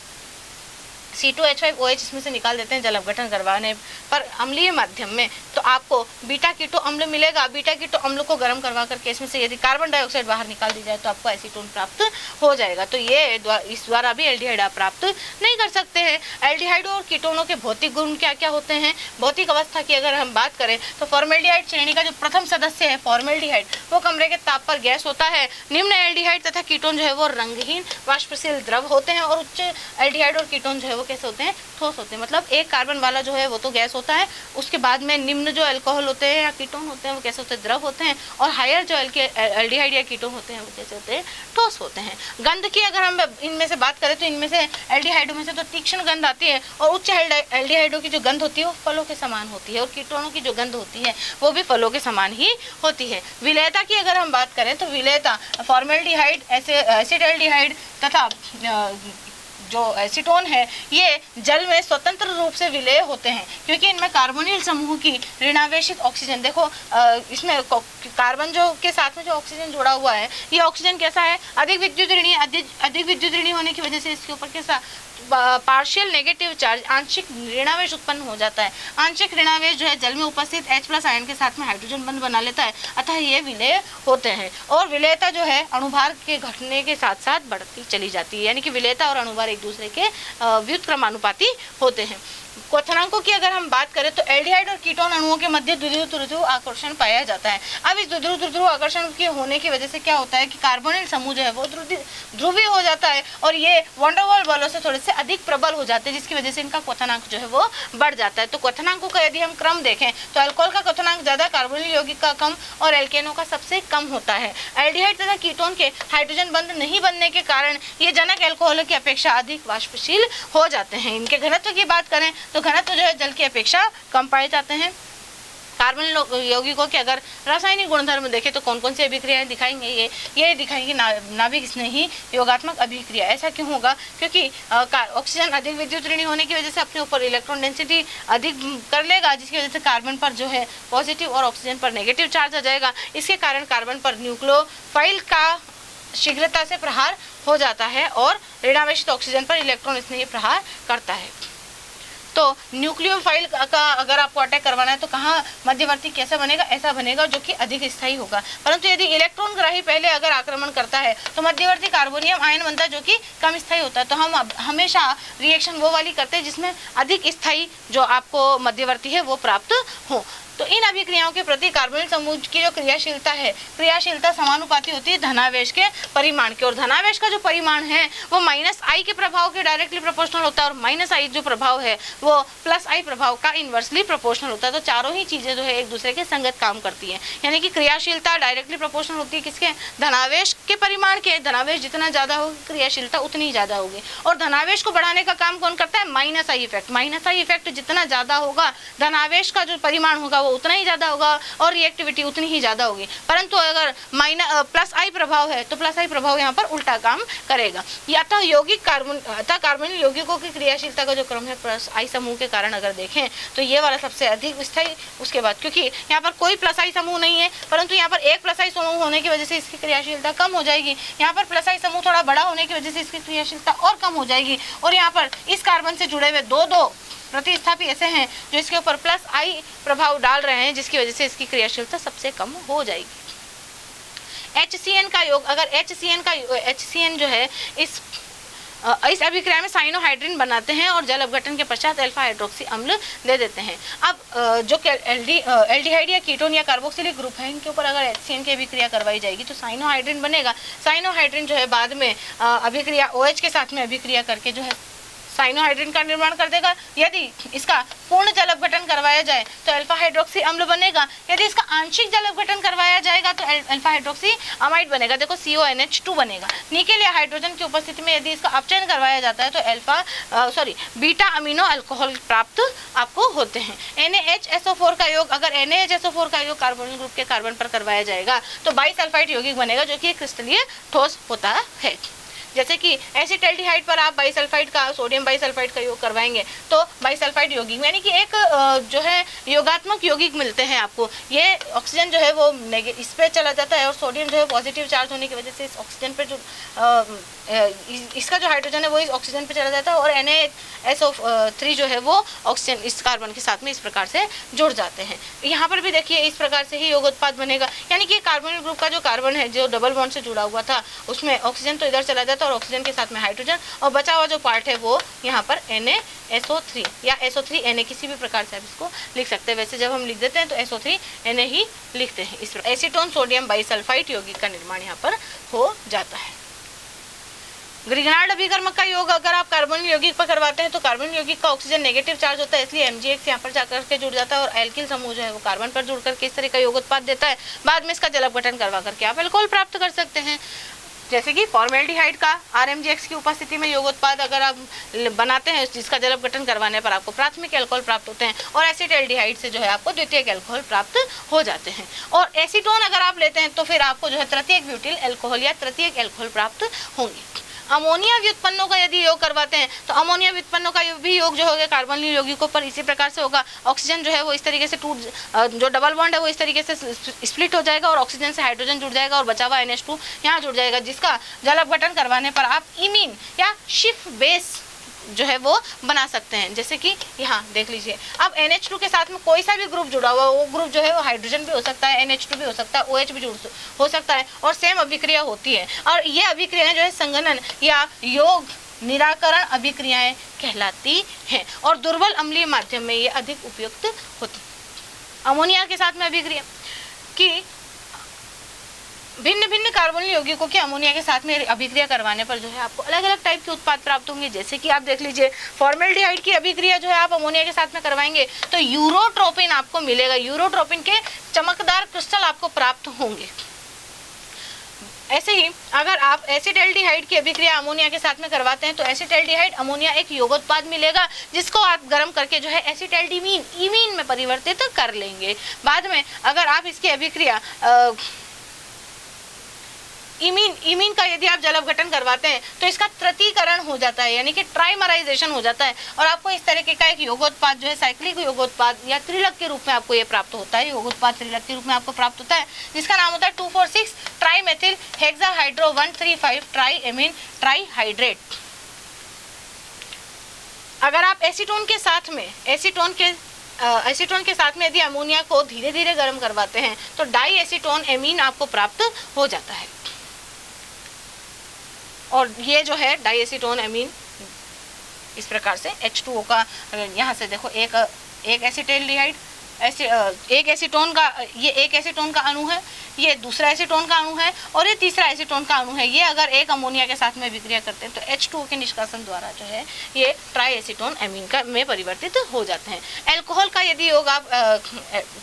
C2H5OH इसमें से निकाल देते हैं जल अपघटन करवाने पर अम्लीय माध्यम में, तो आपको बीटा कीटो अम्ल मिलेगा। बीटा कीटो अम्ल को गर्म करवा करके इसमें से यदि कार्बन डाइऑक्साइड बाहर निकाल दी जाए तो आपको एसीटोन प्राप्त हो जाएगा। तो ये इस द्वारा भी एल्डिहाइड आप प्राप्त नहीं कर सकते हैं। एल्डिहाइड और कीटोनों के भौतिक गुण क्या क्या होते हैं? भौतिक अवस्था की अगर हम बात करें तो फॉर्मेल्डिहाइड श्रेणी का जो प्रथम सदस्य है फॉर्मेल्डिहाइड, वो कमरे के ताप पर गैस होता है। निम्न एल्डिहाइड तथा कीटोन जो है वो रंगहीन वाष्पशील द्रव होते हैं और उच्च एल्डिहाइड और कीटोन जो है वो कैसे होते हैं? ठोस होते हैं। मतलब एक कार्बन वाला जो है वो तो गैस होता है, उसके बाद में निम्न जो अल्कोहल होते हैं या कीटोन होते हैं वो कैसे होते हैं? द्रव होते हैं। और हायर जो एल्डिहाइड या कीटोन होते हैं वो कैसे होते हैं? ठोस होते हैं। गंध की अगर हम इनमें से बात करें तो इनमें से एल्डिहाइडों में से तो तीक्ष्ण गंध आती है और उच्च एल्डिहाइडों की जो गंध होती है वो फलों के समान होती है और कीटोनों की जो गंध होती है वो भी फलों के समान ही होती है। विलेयता की अगर हम बात करें तो विलेयता फॉर्मेल्डिहाइड, एसिटल्डिहाइड तथा जो एसीटोन है ये जल में स्वतंत्र रूप से विलेय होते हैं क्योंकि इनमें कार्बोनिल समूह की ऋणावेशित ऑक्सीजन, देखो इसमें कार्बन जो के साथ में जो ऑक्सीजन जुड़ा हुआ है ये ऑक्सीजन कैसा है? अधिक विद्युत ऋणी होने की वजह से इसके ऊपर कैसा पार्शियल नेगेटिव चार्ज, आंशिक ऋणावेश उत्पन्न हो जाता है। आंशिक ऋणावेश जो है जल में उपस्थित H+ आयन के साथ में हाइड्रोजन बंध बना लेता है, अतः ये विलेय होते हैं। और विलेयता जो है अणुभार के घटने के साथ साथ बढ़ती चली जाती है, यानी कि विलेयता और अणुभार एक दूसरे के व्युत्क्रमानुपाती होते हैं। क्वथनांकों की अगर हम बात करें तो एल्डिहाइड और कीटोन अणुओं के मध्य द्विध्रुव आकर्षण पाया जाता है। अब इस द्विध्रुव आकर्षण के होने की वजह से क्या होता है कि कार्बोनिल समूह जो है वो ध्रुवीय हो जाता है और ये वंडर वाल बलों से थोड़े से अधिक प्रबल हो जाते हैं जिसकी वजह से इनका क्वथनांक जो है वो बढ़ जाता है। तो क्वथनांकों का यदि हम क्रम देखें तो अल्कोहल का क्वथनांक ज्यादा, कार्बोनिल यौगिक का कम और एल्केनों का सबसे कम होता है। एल्डिहाइड तथा कीटोन के हाइड्रोजन बंध नहीं बनने के कारण ये जनक एल्कोहल की अपेक्षा अधिक वाष्पशील हो जाते हैं। इनके घनत्व की बात करें तो घनत्व जो है जल की अपेक्षा कम पाए जाते हैं। कार्बन यौगिकों के अगर रासायनिक गुणधर्म देखें तो कौन कौन सी अभिक्रियाएं दिखाएंगे? ये दिखाएंगे नाभिक स्नेही योगात्मक अभिक्रिया। ऐसा क्यों होगा? क्योंकि ऑक्सीजन अधिक विद्युत ऋणी होने की वजह से अपने ऊपर इलेक्ट्रॉन डेंसिटी अधिक कर लेगा जिसकी वजह से कार्बन पर जो है पॉजिटिव और ऑक्सीजन पर नेगेटिव चार्ज आ जाएगा। इसके कारण कार्बन पर न्यूक्लियोफाइल का शीघ्रता से प्रहार हो जाता है और ऋणावेशित ऑक्सीजन पर इलेक्ट्रॉन स्नेही प्रहार करता है। तो न्यूक्लियोफाइल का अगर आपको अटैक करवाना है तो कहाँ मध्यवर्ती कैसा बनेगा? ऐसा बनेगा जो कि अधिक स्थायी होगा। परंतु यदि इलेक्ट्रॉन ग्राही पहले अगर आक्रमण करता है तो मध्यवर्ती कार्बोनियम आयन बनता है जो कि कम स्थायी होता है। तो हम हमेशा रिएक्शन वो वाली करते हैं जिसमें अधिक स्थायी जो आपको मध्यवर्ती है वो प्राप्त हो। तो इन अभिक्रियाओं के प्रति कार्बोनिल समूह की जो क्रियाशीलता समानुपाती होती है धनावेश के परिमाण के, और धनावेश का जो परिमाण है वो -I के प्रभाव के डायरेक्टली प्रोपोर्शनल होता है और -I जो प्रभाव है वो +I प्रभाव का इनवर्सली प्रोपोर्शनल होता है। तो चारों ही चीजें जो है एक दूसरे के संगत काम करती हैं, यानी कि क्रियाशीलता डायरेक्टली प्रोपोर्शनल होती है किसके? धनावेश के परिमाण के। धनावेश जितना ज्यादा होगी क्रियाशीलता उतनी ही ज्यादा होगी। और धनावेश को बढ़ाने का काम कौन करता है? -I effect. -I इफेक्ट जितना ज्यादा होगा धनावेश का जो परिमाण होगा उतना ही ज्यादा होगा और रिएक्टिविटी उतनी ही ज्यादा होगी। परंतु अगर +I प्रभाव है तो +I प्रभाव यहाँ पर उल्टा काम करेगा। अतः यौगिक कार्बोनिल यौगिकों की क्रियाशीलता का जो क्रम है +I समूह के कारण अगर देखें तो ये वाला सबसे अधिक स्थायी, उसके बाद क्योंकि यहाँ पर कोई +I समूह नहीं है परंतु यहाँ पर एक +I समूह होने की वजह से इसकी क्रियाशीलता कम हो जाएगी। यहाँ पर +I समूह थोड़ा बड़ा होने की वजह से इसकी क्रियाशीलता और कम हो जाएगी। और यहाँ पर इस कार्बन से जुड़े हुए दो प्रतिस्थापी ऐसे हैं जो इसके ऊपर प्लस आई प्रभाव डाल रहे हैं, जिसकी वजह से इसकी क्रियाशीलता सबसे कम हो जाएगी। HCN का योग, अगर HCN जो है इस अभिक्रिया में साइनोहाइड्रिन बनाते हैं और जल अपघटन के पश्चात अल्फा हाइड्रोक्सी अम्ल दे देते हैं। अब जो एल्डिहाइड या कीटोन या कार्बोक्सिलिक ग्रुप है, इनके ऊपर अगर HCN की अभिक्रिया करवाई जाएगी तो साइनोहाइड्रिन बनेगा। साइनोहाइड्रिन जो है बाद में अभिक्रिया OH के साथ में अभिक्रिया करके जो है साइनोहाइड्रिन का निर्माण कर देगा। यदि इसका पूर्ण जल अपघटन करवाया जाए तो अल्फा हाइड्रोक्सी अम्ल बनेगा। यदि इसका आंशिक जल अपघटन करवाया जाएगा तो अल्फा हाइड्रोक्सी अमाइड बनेगा। देखो CONH2 बनेगा। निकेल या हाइड्रोजन की उपस्थिति में यदि इसका अपचयन करवाया जाता है तो बीटा अमीनो अल्कोहल प्राप्त आपको होते हैं। NaHSO4 का योग, अगर NaHSO4 का योग कार्बोनिल ग्रुप के कार्बन पर करवाया जाएगा तो बाइसल्फाइड यौगिक बनेगा, जो कि क्रिस्टलीय ठोस होता है। जैसे कि एसिटल्डिहाइड पर आप बाइसल्फाइड का, सोडियम बाइसल्फाइड का योग करवाएंगे तो बाइसल्फाइड यौगिक, यानी कि एक जो है योगात्मक यौगिक मिलते हैं आपको। ये ऑक्सीजन जो है वो इस पे चला जाता है और सोडियम जो है पॉजिटिव चार्ज होने की वजह से इस ऑक्सीजन पे जो इसका जो हाइड्रोजन है वो इस ऑक्सीजन पे चला जाता है और NaSO3 जो है वो ऑक्सीजन इस कार्बन के साथ में इस प्रकार से जुड़ जाते हैं। यहाँ पर भी देखिए इस प्रकार से ही योगोत्पाद बनेगा, यानी कि कार्बोनिल ग्रुप का जो कार्बन है जो डबल बॉन्ड से जुड़ा हुआ था उसमें ऑक्सीजन तो इधर चला जाता है और ऑक्सीजन के साथ में हाइड्रोजन, और बचा हुआ जो पार्ट है वो यहाँ पर NaSO3 या SO3Na किसी भी प्रकार से आप इसको लिख सकते हैं। वैसे जब हम लिख देते हैं तो SO3Na ही लिखते हैं। इस एसीटोन सोडियम बाइसल्फाइड यौगिक का निर्माण यहाँ पर हो जाता है। ग्रिग्नार्ड अभिकर्मक का योग अगर आप कार्बोनिल यौगिक पर करवाते हैं तो कार्बोनिल यौगिक का ऑक्सीजन नेगेटिव चार्ज होता है, इसलिए MgX यहाँ पर जाकर के जुड़ जाता है और एल्किल समूह जो है वो कार्बन पर जुड़ करके इस तरह का योगोत्पाद देता है। बाद में इसका जल अपघटन करवा करके आप अल्कोहल प्राप्त कर सकते हैं। जैसे कि फॉर्मेल्डिहाइड का RMgX की उपस्थिति में योगोत्पाद अगर आप बनाते हैं जिसका जल अपघटन करवाने पर आपको प्राथमिक अल्कोहल प्राप्त होते हैं और एसिटल्डिहाइड से जो है आपको द्वितीयक अल्कोहल प्राप्त हो जाते हैं। और एसीटोन अगर आप लेते हैं तो फिर आपको जो है तृतीयक ब्यूटिल अल्कोहल या तृतीयक अल्कोहल प्राप्त होंगे। अमोनिया व्युत्पन्नों का यदि योग करवाते हैं तो अमोनिया व्युत्पन्नों का भी योग जो होगा कार्बोनिल यौगिकों पर इसी प्रकार से होगा। ऑक्सीजन जो है वो इस तरीके से जो डबल बॉन्ड है वो इस तरीके से स्प्लिट हो जाएगा और ऑक्सीजन से हाइड्रोजन जुड़ जाएगा और बचा हुआ NH2 यहाँ जुड़ जाएगा, जिसका जल अपघटन करवाने पर आप इमीन या शिफ बेस जो है वो बना सकते हैं। जैसे कि यहाँ देख लीजिए, अब NH2 के साथ में कोई सा भी ग्रुप जुड़ा हुआ वो ग्रुप जो है वो हाइड्रोजन भी हो सकता है, NH2 भी हो सकता है, OH भी हो सकता है और सेम अभिक्रिया होती है। और ये अभिक्रियाएं जो है संघनन या योग निराकरण अभिक्रियाएं कहलाती हैं और दुर्बल अम्लीय माध्यम में ये अधिक उपयुक्त होती। अमोनिया के साथ में अभिक्रिया की भिन्न भिन्न कार्बोनिल यौगिकों के अमोनिया के साथ में अभिक्रिया करवाने पर जो है आपको अलग अलग टाइप के उत्पाद प्राप्त होंगे। जैसे कि आप देख लीजिए फॉर्मेल्डिहाइड की अभिक्रिया जो है आप अमोनिया के साथ में करवाएंगे तो यूरोट्रोपिन आपको मिलेगा। यूरोट्रोपिन के चमकदार क्रिस्टल आपको प्राप्त होंगे। ऐसे ही अगर आप एसिटल्डिहाइड की अभिक्रिया अमोनिया के साथ में करवाते हैं तो एसिटल्डिहाइड अमोनिया एक योगोत्पाद मिलेगा, जिसको आप गर्म करके जो है एसिटल्डिमीन इमीन में परिवर्तित कर लेंगे। बाद में अगर आप इसकी अभिक्रिया इमीन का यदि आप जल अपघटन करवाते हैं तो इसका तृतीयकरण हो जाता है, यानी कि ट्राइमराइजेशन हो जाता है और आपको इस तरीके का एक योगोत्पाद जो है साइक्लिक योगोत्पाद या त्रिलक के रूप में आपको ये प्राप्त होता है। योगोत्पाद त्रिलक के रूप में आपको प्राप्त होता है, जिसका नाम होता है 2,4,6 ट्राइमेथिल हेक्साहाइड्रो 1,3,5 ट्राइएमीन ट्राइहाइड्रेट। अगर आप एसीटोन के साथ में यदि अमोनिया को धीरे धीरे गर्म करवाते हैं तो डाई एसीटोन एमीन आपको प्राप्त हो जाता है। और ये जो है डाईएसीटोन एमीन इस प्रकार से H2O का, यहाँ से देखो एक एसिटल्डिहाइड एक एसीटोन का, ये एक एसीटोन का अणु है, ये दूसरा एसीटोन का अणु है और ये तीसरा एसीटोन का अणु है। ये अगर एक अमोनिया के साथ में विक्रिया करते हैं तो H2O के निष्कासन द्वारा जो है ये ट्राई एसीटोन एमीन का में परिवर्तित हो जाते हैं। अल्कोहल का यदि योग आप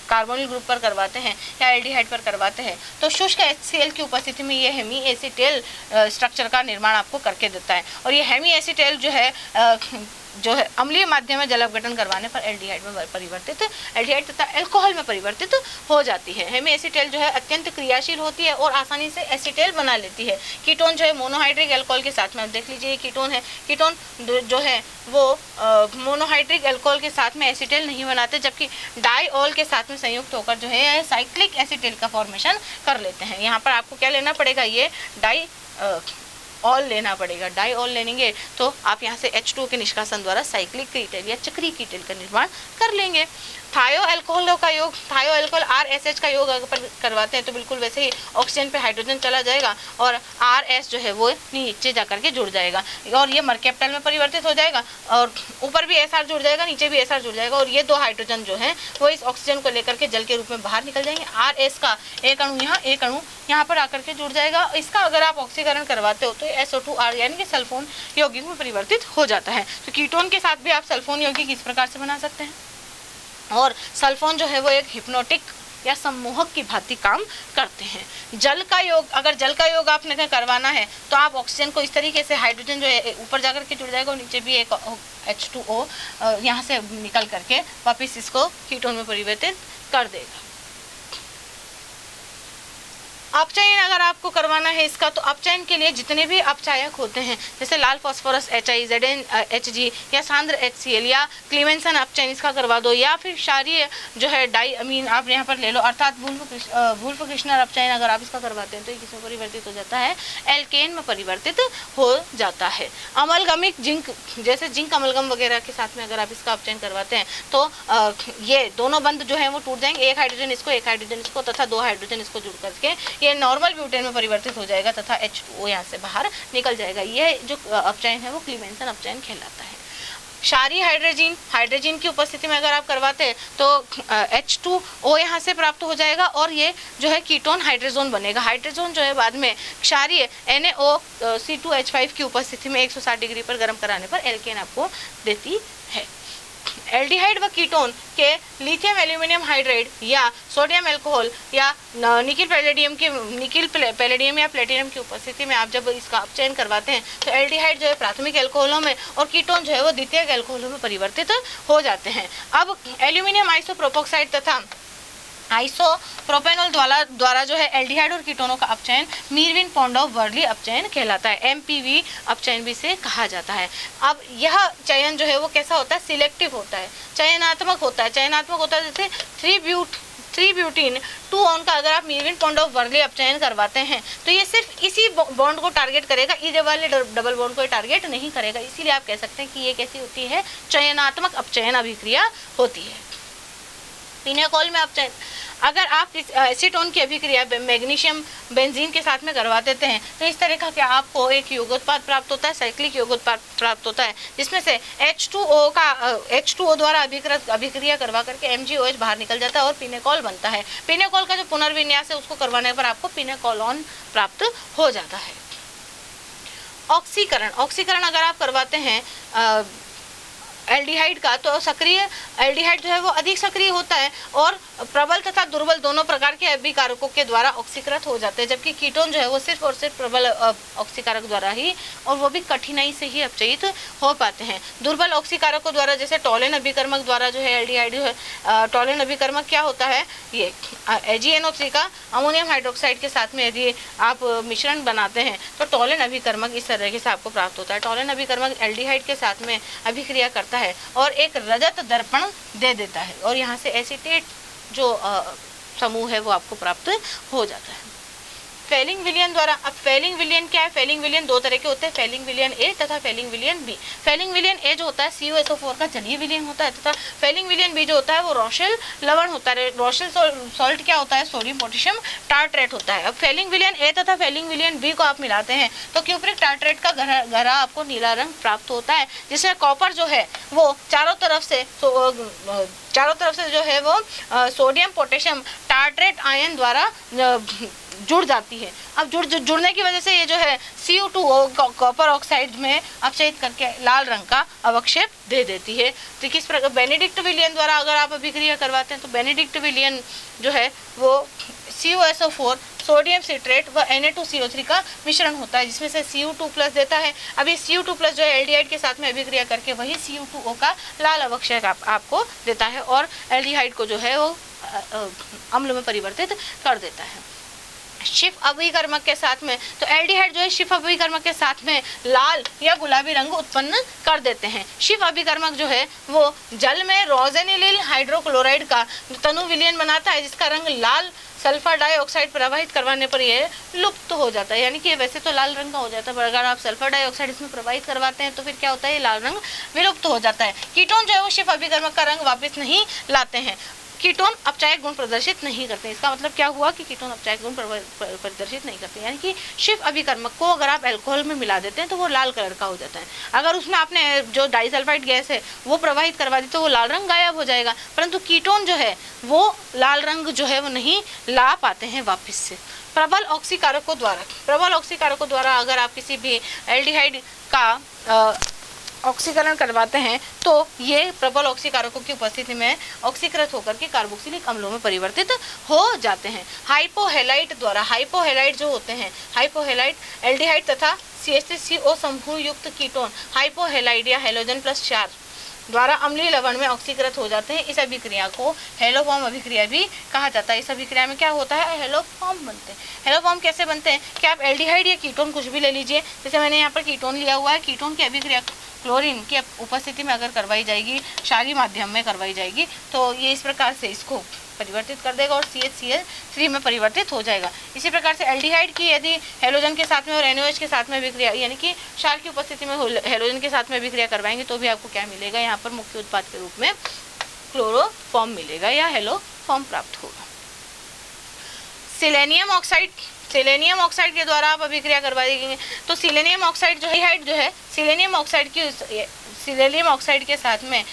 कार्बोनिल ग्रुप पर करवाते हैं या एल्डिहाइड पर करवाते हैं तो शुष्क HCl की उपस्थिति में ये हेमी एसीटेल स्ट्रक्चर का निर्माण आपको करके देता है और ये हेमी एसीटेल जो है अम्लीय माध्यम में जल अपघटन करवाने पर एल्डिहाइड में परिवर्तित, एल्डिहाइड तथा अल्कोहल में परिवर्तित हो जाती है। हेमी एसीटेल जो है अत्यंत क्रियाशील होती है और आसानी से एसीटेल बना लेती है। कीटोन जो है मोनोहाइड्रिक अल्कोहल के साथ में, आप देख लीजिए ये कीटोन है, कीटोन जो है वो मोनोहाइड्रिक अल्कोहल के साथ में एसीटेल नहीं बनाते, जबकि डाईऑल के साथ में संयुक्त होकर जो है साइक्लिक एसीटेल का फॉर्मेशन कर लेते हैं। यहाँ पर आपको क्या लेना पड़ेगा, ये ऑल लेना पड़ेगा। डाई ऑल लेंगे तो आप यहाँ से H2O के निष्कासन द्वारा साइक्लिक कीटल या चक्रीय कीटल का निर्माण कर लेंगे। थायो अल्कोहल का योग, थायो अल्कोहल RSH का योग अगर करवाते हैं तो बिल्कुल वैसे ही ऑक्सीजन पे हाइड्रोजन चला जाएगा और RS जो है वो नीचे जाकर के जुड़ जाएगा और ये मरकैपिटल में परिवर्तित हो जाएगा और ऊपर भी SR जुड़ जाएगा, नीचे भी SR जुड़ जाएगा और ये दो हाइड्रोजन जो है वो इस ऑक्सीजन को लेकर के जल के रूप में बाहर निकल जाएंगे। RS का एक अणु यहाँ, एक अणु यहाँ पर आकर के जुड़ जाएगा। इसका अगर आप ऑक्सीकरण करवाते हो तो SO2R यानी कि सल्फोन यौगिक में परिवर्तित हो जाता है। तो कीटोन के साथ भी आप सल्फोन यौगिक इस प्रकार से बना सकते हैं और सल्फोन जो है वो एक हिप्नोटिक या सम्मोहक की भांति काम करते हैं। जल का योग, अगर जल का योग आपने करवाना है तो आप ऑक्सीजन को इस तरीके से, हाइड्रोजन जो है ऊपर जाकर के जुड़ जाएगा और नीचे भी एक H2O यहाँ से निकल करके वापस इसको कीटोन में परिवर्तित कर देगा। अपचयन अगर आपको करवाना है इसका, तो अपचयन के लिए जितने भी अपचायक होते हैं जैसे लाल फास्फोरस HI, ZnHG या सांद्र HCl या क्लीमेंसन अपचयन इसका करवा दो, या फिर क्षारीय जो है डाई अमीन आप यहाँ पर ले लो, अर्थात वुल्फ-किर्शनर अपचयन अगर आप इसका करवाते हैं तो ये किसमें परिवर्तित हो जाता है, एल्केन में परिवर्तित हो जाता है। अमलगमिक जिंक, जैसे जिंक अमलगम वगैरह के साथ में अगर आप इसका अपचयन करवाते हैं तो ये दोनों बंध जो है वो टूट जाएंगे, एक हाइड्रोजन इसको, एक हाइड्रोजन इसको तथा दो हाइड्रोजन इसको जुड़ करके ये नॉर्मल ब्यूटेन में परिवर्तित हो जाएगा तथा H2O यहाँ से बाहर निकल जाएगा। ये जो अपचयन है वो क्लीमेंसन अपचयन कहलाता है। क्षारीय हाइड्रोजन की उपस्थिति में अगर आप करवाते हैं तो H2O यहाँ से प्राप्त हो जाएगा और ये जो है कीटोन हाइड्रोजोन बनेगा। हाइड्रोजोन जो है बाद में क्षारीय NaOC2H5 की उपस्थिति में 160 डिग्री पर गर्म कराने पर एल्केन आपको देती है। एल्डिहाइड व कीटोन के लिथियम एल्यूमिनियम हाइड्राइड या सोडियम अल्कोहल या निकिल पैलेडियम या प्लेटिनम की उपस्थिति में आप जब इसका अपचयन करवाते हैं तो एल्डिहाइड जो है प्राथमिक अल्कोहलों में और कीटोन जो है वो द्वितीयक अल्कोहलों में परिवर्तित हो जाते हैं। अब एल्यूमिनियम आइसोप्रोपोक्साइड तथा आइसोप्रोपेनॉल द्वारा जो है एल्डिहाइड और कीटोनों का अपचयन मीरविन पॉन्डोव-वर्ली अपचयन कहलाता है। MPV अपचयन भी से कहा जाता है। अब यह चयन जो है वो कैसा होता है, सिलेक्टिव होता है, चयनात्मक होता है। जैसे 3 ब्यूटीन 2 ऑन का अगर आप मीरविन पॉन्डोव-वर्ली अपचयन करवाते हैं तो ये सिर्फ इसी बॉन्ड को टारगेट करेगा, इधर वाले डबल बॉन्ड को टारगेट नहीं करेगा। इसीलिए आप कह सकते हैं कि ये कैसी होती है, चयनात्मक अपचयन अभिक्रिया होती है। पिनेकोल में अपचयन, अगर आप इस एसीटोन की अभिक्रिया मैग्नीशियम बेंजीन के साथ में करवा देते हैं तो इस तरह का क्या आपको एक योगोत्पाद प्राप्त होता है, साइक्लिक योगोत्पाद प्राप्त होता है, जिसमें से H2O द्वारा अभिक्रिया करवा करके MgOH बाहर निकल जाता है और पिनेकोल बनता है। पिनेकोल का जो पुनर्विन्यास है उसको करवाने पर आपको पिनेकोलोन प्राप्त हो जाता है। ऑक्सीकरण अगर आप करवाते हैं एल्डिहाइड का तो सक्रिय एल्डिहाइड जो है वो अधिक सक्रिय होता है और प्रबल तथा दुर्बल दोनों प्रकार के अभिकारकों के द्वारा ऑक्सीकृत हो जाते हैं, जबकि कीटोन जो है वो सिर्फ और सिर्फ प्रबल ऑक्सीकारक द्वारा ही और वो भी कठिनाई से ही अपचयित हो पाते हैं। दुर्बल ऑक्सीकारकों द्वारा जैसे टॉलिन अभिकर्मक द्वारा जो है एल्डिहाइड जो है टॉलिन अभिकर्मक क्या होता है, ये AgNO3 का अमोनियम हाइड्रोक्साइड के साथ में यदि आप मिश्रण बनाते हैं तो टॉलिन अभिकर्मक इस तरीके से आपको प्राप्त होता है। टॉलिन अभिकर्मक एल्डिहाइड के साथ में अभिक्रिया करता है और एक रजत दर्पण दे देता है और यहाँ से एसीटेट जो समूह है वो आपको प्राप्त हो जाता है। फेलिंग विलयन द्वारा, अब फेलिंग विलयन क्या है, फेलिंग विलयन दो तरह के होते हैं, फेलिंग विलयन ए तथा फेलिंग विलयन बी। फेलिंग विलयन ए जो होता है CuSO4 का जलीय विलयन होता है तथा फेलिंग विलयन बी जो होता है वो रोशेल लवण होता है। रोशेल सॉल्ट क्या होता है, सोडियम पोटेशियम टार्ट्रेट होता है। अब फेलिंग विलयन ए तथा फेलिंग विलयन बी को आप मिलाते हैं तो क्यूप्रिक टार्ट्रेट का गहरा आपको नीला रंग प्राप्त होता है, जिसमें कॉपर जो है वो चारों तरफ से जो है वो सोडियम पोटेशियम टार्ट्रेट आयन द्वारा जुड़ जाती है। अब जुड़ने की वजह से ये जो है Cu2O कॉपर ऑक्साइड में अपचयित करके लाल रंग का अवक्षेप दे देती है। तो किस प्रकार बेनेडिक्ट विलयन द्वारा अगर आप अभिक्रिया करवाते हैं तो बेनेडिक्ट विलयन जो है वो CuSO4 सोडियम सिट्रेट व Na2CO3 का मिश्रण होता है, जिसमें से Cu2+ देता है। अब ये Cu2+ जो है एल्डिहाइड के साथ में अभिक्रिया करके वही Cu2O का लाल अवक्षेप आपको देता है और एल्डिहाइड को जो है वो अम्ल में परिवर्तित कर देता है। शिफ अभिकर्मक के साथ में तो एल्डिहाइड जो है शिफ अभिकर्मक के साथ में लाल या गुलाबी रंग उत्पन्न कर देते हैं। शिफ अभिकर्मक जो है वो जल में रोजेनिलिल हाइड्रोक्लोराइड का तनु विलयन बनाता है, जिसका रंग लाल सल्फर डाइऑक्साइड प्रवाहित करवाने पर यह लुप्त हो जाता है, यानी कि वैसे तो लाल रंग का हो जाता है, पर अगर आप सल्फर डाइऑक्साइड इसमें प्रवाहित करवाते हैं तो फिर क्या होता है, ये लाल रंग विलुप्त हो जाता है। कीटोन जो है वो शिफ अभिकर्मक का रंग वापस नहीं लाते हैं। कीटोन अपचायक गुण प्रदर्शित नहीं करते। इसका मतलब क्या हुआ कि कीटोन अपचायक गुण प्रदर्शित नहीं करते, यानी कि शिफ अभिकर्मक को अगर आप अल्कोहल में मिला देते हैं तो वो लाल कलर का हो जाता है। अगर उसमें आपने जो डाइसल्फाइड गैस है वो प्रवाहित करवा दी तो वो लाल रंग गायब हो जाएगा, परंतु कीटोन जो है वो लाल रंग जो है वो नहीं ला पाते हैं वापस से। प्रबल ऑक्सीकारकों द्वारा अगर आप किसी भी एल्डिहाइड का ऑक्सीकरण करवाते हैं तो ये प्रबल ऑक्सीकारकों की उपस्थिति में ऑक्सीकृत होकर के कार्बोक्सिलिक अम्लों में परिवर्तित हो जाते हैं। हाइपोहेलाइट जो होते हैं, हाइपोहेलाइट एल्डिहाइड तथा CH3CO समूह युक्त कीटोन हाइपोहेलाइड या हेलोजन प्लस 4 द्वारा अम्लीय लवण में ऑक्सीकृत हो जाते हैं। इस अभिक्रिया को हेलोफॉर्म अभिक्रिया भी कहा जाता है। इस अभिक्रिया में क्या होता है, हेलोफॉर्म बनते हैं। हेलोफॉर्म कैसे बनते हैं कि आप एल्डिहाइड या कीटोन कुछ भी ले लीजिए, जैसे मैंने यहाँ पर कीटोन लिया हुआ है, कीटोन की अभिक्रिया क्लोरीन की उपस्थिति में अगर करवाई जाएगी, क्षारीय माध्यम में करवाई जाएगी, तो ये इस प्रकार से इसको परिवर्तित कर देगा और CHCl3 में परिवर्तित हो जाएगा। इसी प्रकार से एल्डिहाइड की यदि हेलोजन के साथ में और NaOH के साथ में अभिक्रिया, यानी कि क्षार की उपस्थिति में हेलोजन के साथ में अभिक्रिया करवाएंगे तो भी आपको क्या मिलेगा, यहाँ पर मुख्य उत्पाद के रूप में क्लोरोफॉर्म मिलेगा या हेलोफॉर्म प्राप्त होगा। सिलेनियम ऑक्साइड के द्वारा आप अभिक्रिया करवा देंगे तो सिलेनियम ऑक्साइड जो है सिलेनियम ऑक्साइड के साथ में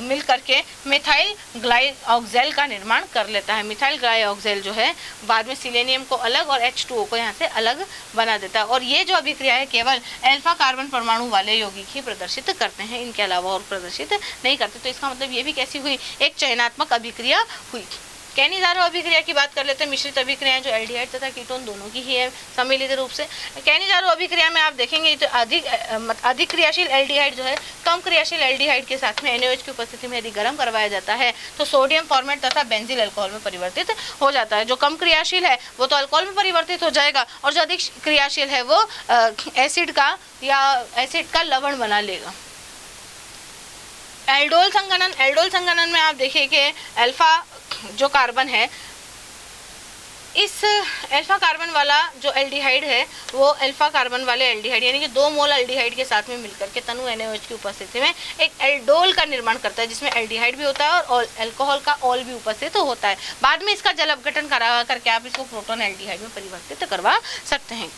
मिल करके मिथाइल ग्लाइऑक्सेल का निर्माण कर लेता है। मिथाइल ग्लाइऑक्सेल जो है बाद में सिलेनियम को अलग और H2O को यहाँ से अलग बना देता है, और ये जो अभिक्रिया है केवल अल्फा कार्बन परमाणु वाले यौगिक ही प्रदर्शित करते हैं, इनके अलावा और प्रदर्शित नहीं करते। तो इसका मतलब ये भी कैसी हुई, एक चयनात्मक अभिक्रिया हुई। कैनिजारो अभिक्रिया की बात कर लेते हैं। मिश्रित अभिक्रियाएं जो एल्डिहाइड तथा कीटोन दोनों की ही है सम्मिलित रूप से। कैनिजारो अभिक्रिया में आप देखेंगे तो अधिक क्रियाशील एल्डिहाइड जो है कम क्रियाशील एल्डिहाइड के साथ में NaOH की उपस्थिति में यदि गर्म करवाया जाता है तो सोडियम फॉर्मेट तथा बेंजील अल्कोहल में परिवर्तित हो जाता है। जो कम क्रियाशील है वो तो अल्कोहल में परिवर्तित हो जाएगा, और जो अधिक क्रियाशील है वो एसिड का लवण बना लेगा। एल्डोल संघनन में आप देखिए कि अल्फा जो कार्बन है, इस अल्फा कार्बन वाला जो एल्डिहाइड है वो अल्फा कार्बन वाले एल्डिहाइड यानी कि 2 मोल एल्डिहाइड के साथ में मिलकर के तनु NaOH की उपस्थिति में एक एल्डोल का निर्माण करता है, जिसमें एल्डिहाइड भी होता है और अल्कोहल का ऑल भी उपस्थित होता है। बाद में इसका जल अपघटन करा करके आप इसको प्रोटोन एल्डिहाइड में परिवर्तित करवा सकते हैं।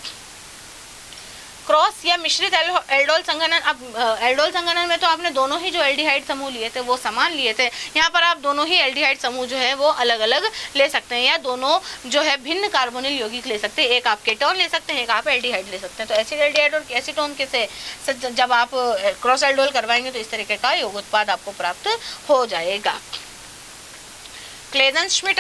क्रॉस या मिश्रित एल्डोल संघनन। अब एल्डोल संघनन में तो आपने दोनों ही जो एल्डिहाइड समूह लिए थे वो समान लिए थे, यहाँ पर आप दोनों ही एल्डिहाइड समूह जो है वो अलग अलग ले सकते हैं, या दोनों जो है भिन्न कार्बोनिल यौगिक ले सकते हैं। एक आप केटोन ले सकते हैं, एक आप एल्डिहाइड ले सकते हैं। तो एसिड एल्डिहाइड और एसीटोन के से जब आप क्रॉस एल्डोल करवाएंगे तो इस तरीके का यौग उत्पाद आपको प्राप्त हो जाएगा। क्लेजेंस-श्मिट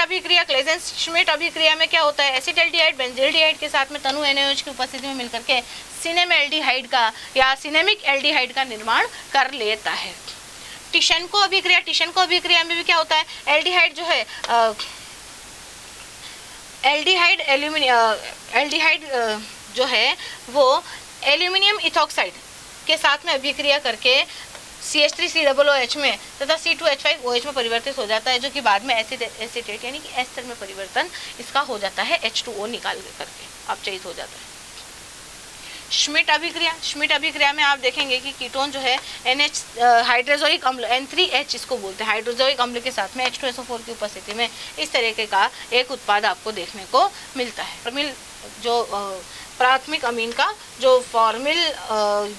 अभिक्रिया में क्या होता है, एसिड एल्डिहाइड बेंजील्डिहाइड के साथ में तनु NaOH की उपस्थिति में मिलकर के सिनेमेल्डिहाइड का या सिनेमिक एल्डिहाइड का निर्माण कर लेता है। टिशेन्को अभिक्रिया में भी क्या होता है, एल्डिहाइड जो है एल्डिहाइड जो है वो एल्यूमिनियम इथॉक्साइड के साथ में अभिक्रिया करके CH3COOH में तथा C2H5OH में परिवर्तित हो जाता है, जो कि बाद में एसिटेट यानी कि एस्टर में परिवर्तन इसका हो जाता है, H2O निकाल करके अपचयित हो जाता है। श्मिट अभिक्रिया में आप देखेंगे कि कीटोन जो है हाइड्रोजोइक अम्ल N3H इसको बोलते हैं, हाइड्रोजोइक अम्ल के साथ में H2SO4 की उपस्थिति में इस तरीके का एक उत्पाद आपको देखने को मिलता है। जो प्राथमिक अमीन का जो फॉर्मिल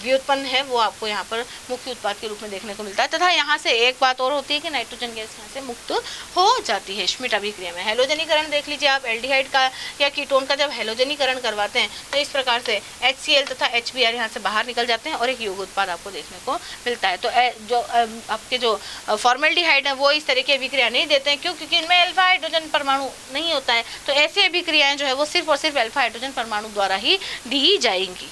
व्युत्पन्न है वो आपको यहाँ पर मुख्य उत्पाद के रूप में देखने को मिलता है। तथा यहाँ से एक बात और होती है कि नाइट्रोजन गैस यहाँ से मुक्त हो जाती है श्मिट अभिक्रिया में। हेलोजनीकरण देख लीजिए आप, एल्डिहाइड का या कीटोन का जब हेलोजनीकरण करवाते हैं तो इस प्रकार से HCl तथा HBr यहाँ से बाहर निकल जाते हैं और एक यौग उत्पाद आपको देखने को मिलता है। तो जो आपके जो फॉर्मेल्डिहाइड है वो इस तरह की अभिक्रिया नहीं देते हैं, क्यों? क्योंकि इनमें अल्फा हाइड्रोजन परमाणु नहीं होता है। तो ऐसी अभिक्रियाएं जो है वो सिर्फ और सिर्फ अल्फा हाइड्रोजन परमाणु द्वारा ही दी जाएंगी।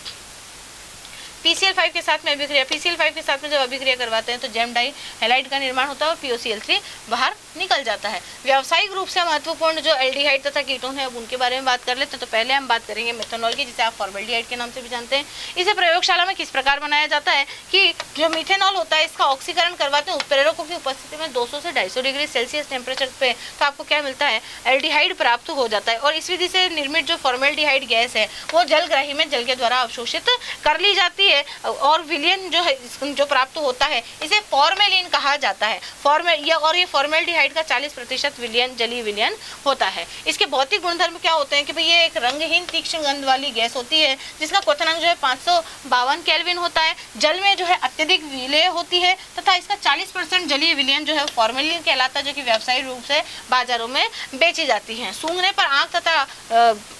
PCl5 के साथ में अभिक्रिया, PCl5 के साथ में जब अभिक्रिया करवाते हैं तो जेम डाई हैलाइड का निर्माण होता है और POCl3 बाहर निकल जाता है। व्यावसायिक रूप से महत्वपूर्ण जो एल्डिहाइड तथा कीटोन है अब उनके बारे में बात कर लेते हैं। तो पहले हम बात करेंगे मेथनॉल की, जिसे आप फॉर्मेल्डिहाइड के नाम से भी जानते हैं। इसे प्रयोगशाला में किस प्रकार बनाया जाता है कि जो मिथेनॉल होता है इसका ऑक्सीकरण करवाते हैं उत्प्रेरकों की उपस्थिति में 200 से 250 डिग्री सेल्सियस टेम्परेचर पे, तो आपको क्या मिलता है, एल्डिहाइड प्राप्त हो जाता है। और इस विधि से निर्मित जो फॉर्मेल्डिहाइड गैस है वो जलग्राही में जल के द्वारा अवशोषित कर ली जाती है और विलयन जो है जो प्राप्त होता है इसे फॉर्मेलिन कहा जाता है। और ये फॉर्मेल्डिहाइड का 40% विलयन जलीय विलयन होता है। इसके भौतिक गुणधर्म क्या होते हैं कि भाई ये एक रंगहीन तीक्ष्ण गंध वाली गैस होती है जिसका क्वथनांक जो है 552 केल्विन होता है। जल में जो है अत्यधिक विलेय होती है तथा इसका 40% जलीय विलयन जो है फॉर्मेलिन कहलाता है, जो कि व्यावसायिक रूप से बाजारों में बेची जाती है। सूंघने पर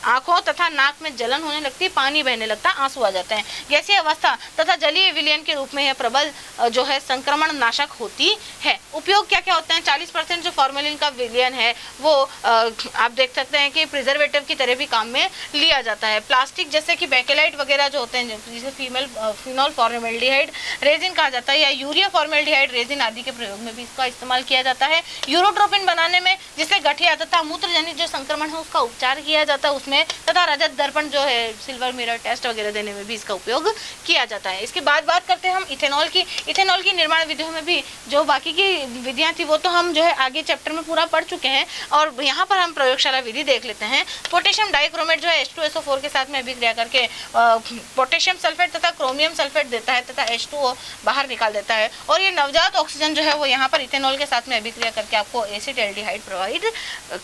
आंखों तथा नाक में जलन होने लगती है, पानी बहने लगता है, आंसू आ जाते हैं। गैसीय अवस्था तथा जलीय विलयन के रूप में यह प्रबल जो है संक्रमण नाशक होती है। उपयोग क्या क्या होते हैं, 40% जो फॉर्मेलिन का विलयन है वो आप देख सकते हैं कि प्रिजर्वेटिव की तरह भी काम में लिया जाता है। प्लास्टिक जैसे कि बेकेलाइट वगैरह जो होते हैं जिसे फिनॉल फॉर्मेल्डिहाइड रेजिन कहा जाता है या यूरिया फॉर्मेल्डिहाइड रेजिन आदि के प्रयोग में भी इसका इस्तेमाल किया जाता है। यूरोट्रोपिन बनाने में जिससे गठिया तथा मूत्रजनित जो संक्रमण है उसका उपचार किया जाता है उसमें, तथा रजत दर्पण जो है सिल्वर मिरर टेस्ट वगैरह देने में भी इसका उपयोग किया जाता है। इसके बाद बात करते हैं हम इथेनॉल की। इथेनॉल की निर्माण विधियों में भी जो बाकी की विधियां थी वो तो हम जो है आगे चैप्टर में पूरा पढ़ चुके हैं और यहाँ पर हम प्रयोगशाला विधि देख लेते हैं। पोटेशियम डाइक्रोमेट जो है H2SO4 के साथ में अभिक्रिया करके पोटेशियम सल्फेट तथा क्रोमियम सल्फेट देता है तथा H2O बाहर निकाल देता है और ये नवजात ऑक्सीजन जो है वो यहाँ पर इथेनॉल के साथ में अभिक्रिया करके आपको एसिटाल्डिहाइड प्रोवाइड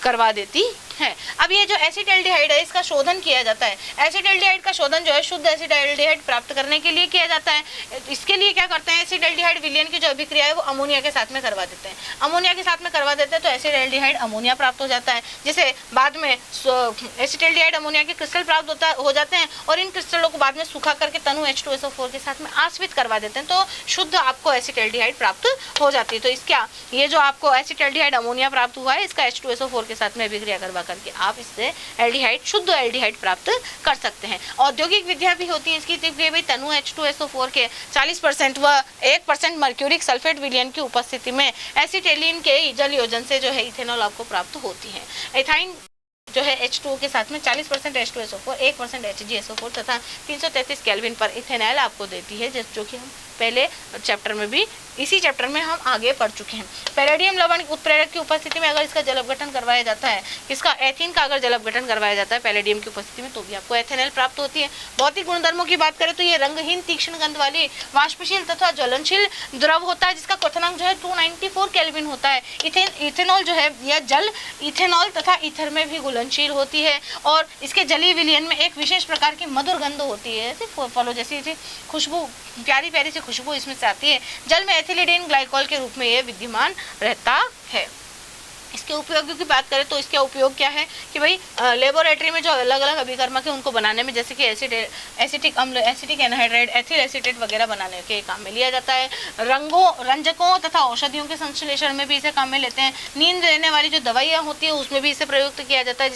करवा देती है। अब ये जो एसिटाल्डिहाइड है इसका शोधन किया जाता है। एसिटाल्डिहाइड का शोधन जो है शुद्ध एसिटाल्डिहाइड प्राप्त करने के लिए किया जाता है। इसके लिए क्या करते हैं, एसिटाल्डिहाइड विलयन की जो अभिक्रिया है वो अमोनिया के साथ में करवा देते हैं। अमोनिया के साथ में करवा देते हैं तो एसिटाल्डिहाइड अमोनिया प्राप्त हो जाता है, जिसे बाद में एसिटाल्डिहाइड अमोनिया के क्रिस्टल प्राप्त हो जाते हैं और इन क्रिस्टलों को बाद में सूखा करके तनु H2SO4 के साथ में आश्रित करवा देते हैं तो शुद्ध आपको एसिटाल्डिहाइड प्राप्त हो जाती है। तो इसका ये जो आपको एसिटाल्डिहाइड अमोनिया प्राप्त हुआ है इसका H2SO4 के साथ में अभिक्रिया करवा करके आप इससे एल्डिहाइड शुद्ध एल्डिहाइड प्राप्त कर सकते हैं। औद्योगिक विधियां भी होती है इसकी, भाई तनु H2SO4 के 40% व 1% मर्क्यूरिक सल्फेट विलयन की उपस्थिति में एसिटिलीन के जल योजन से जो है इथेनॉल आपको प्राप्त होती है। एथाइन जो है H2O के साथ में 40% H2SO4, 1% HgSO4 तथा 333 केल्विन पर इथेनॉल आपको देती है, जो कि हम पहले चैप्टर में भी इसी चैप्टर में हम आगे पढ़ चुके हैं। पैलेडियम लवण उत्प्रेरक की उपस्थिति में अगर इसका जल अपघटन करवाया जाता है, इसका एथीन का अगर जल अपघटन करवाया जाता है पैलेडियम की उपस्थिति में तो भी आपको एथेनॉल प्राप्त होती है। भौतिक गुणधर्मों की बात करें तो ये रंगहीन तीक्ष्ण गंध वाली वाष्पशील तथा ज्वलनशील द्रव होता है जिसका क्वथनांक जो है 294 केल्विन होता है। इथेनॉल जो है यह जल इथेनॉल तथा ईथर में भी घुलनशील होती है और इसके जलीय विलयन में एक विशेष प्रकार की मधुर गंध होती है, फलों जैसी खुशबू, प्यारी प्यारी सी खुशबू इसमें से आती है। जल में एथिलीन ग्लाइकोल के रूप में यह विद्यमान रहता है। इसके उपयोगों की बात करें तो इसका उपयोग क्या है कि भाई लेबोरेटरी में जो अलग अलग अभिकर्मक है उनको बनाने में, जैसे कि एसिटिक अम्ल, एसिटिक एनहाइड्राइड, एथिल एसीटेट वगैरह बनाने के काम में लिया जाता है। रंजकों तथा औषधियों के संश्लेषण में भी इसे काम में लेते हैं। नींद लेने वाली जो दवाइयाँ होती है उसमें भी इसे प्रयुक्त किया जाता है,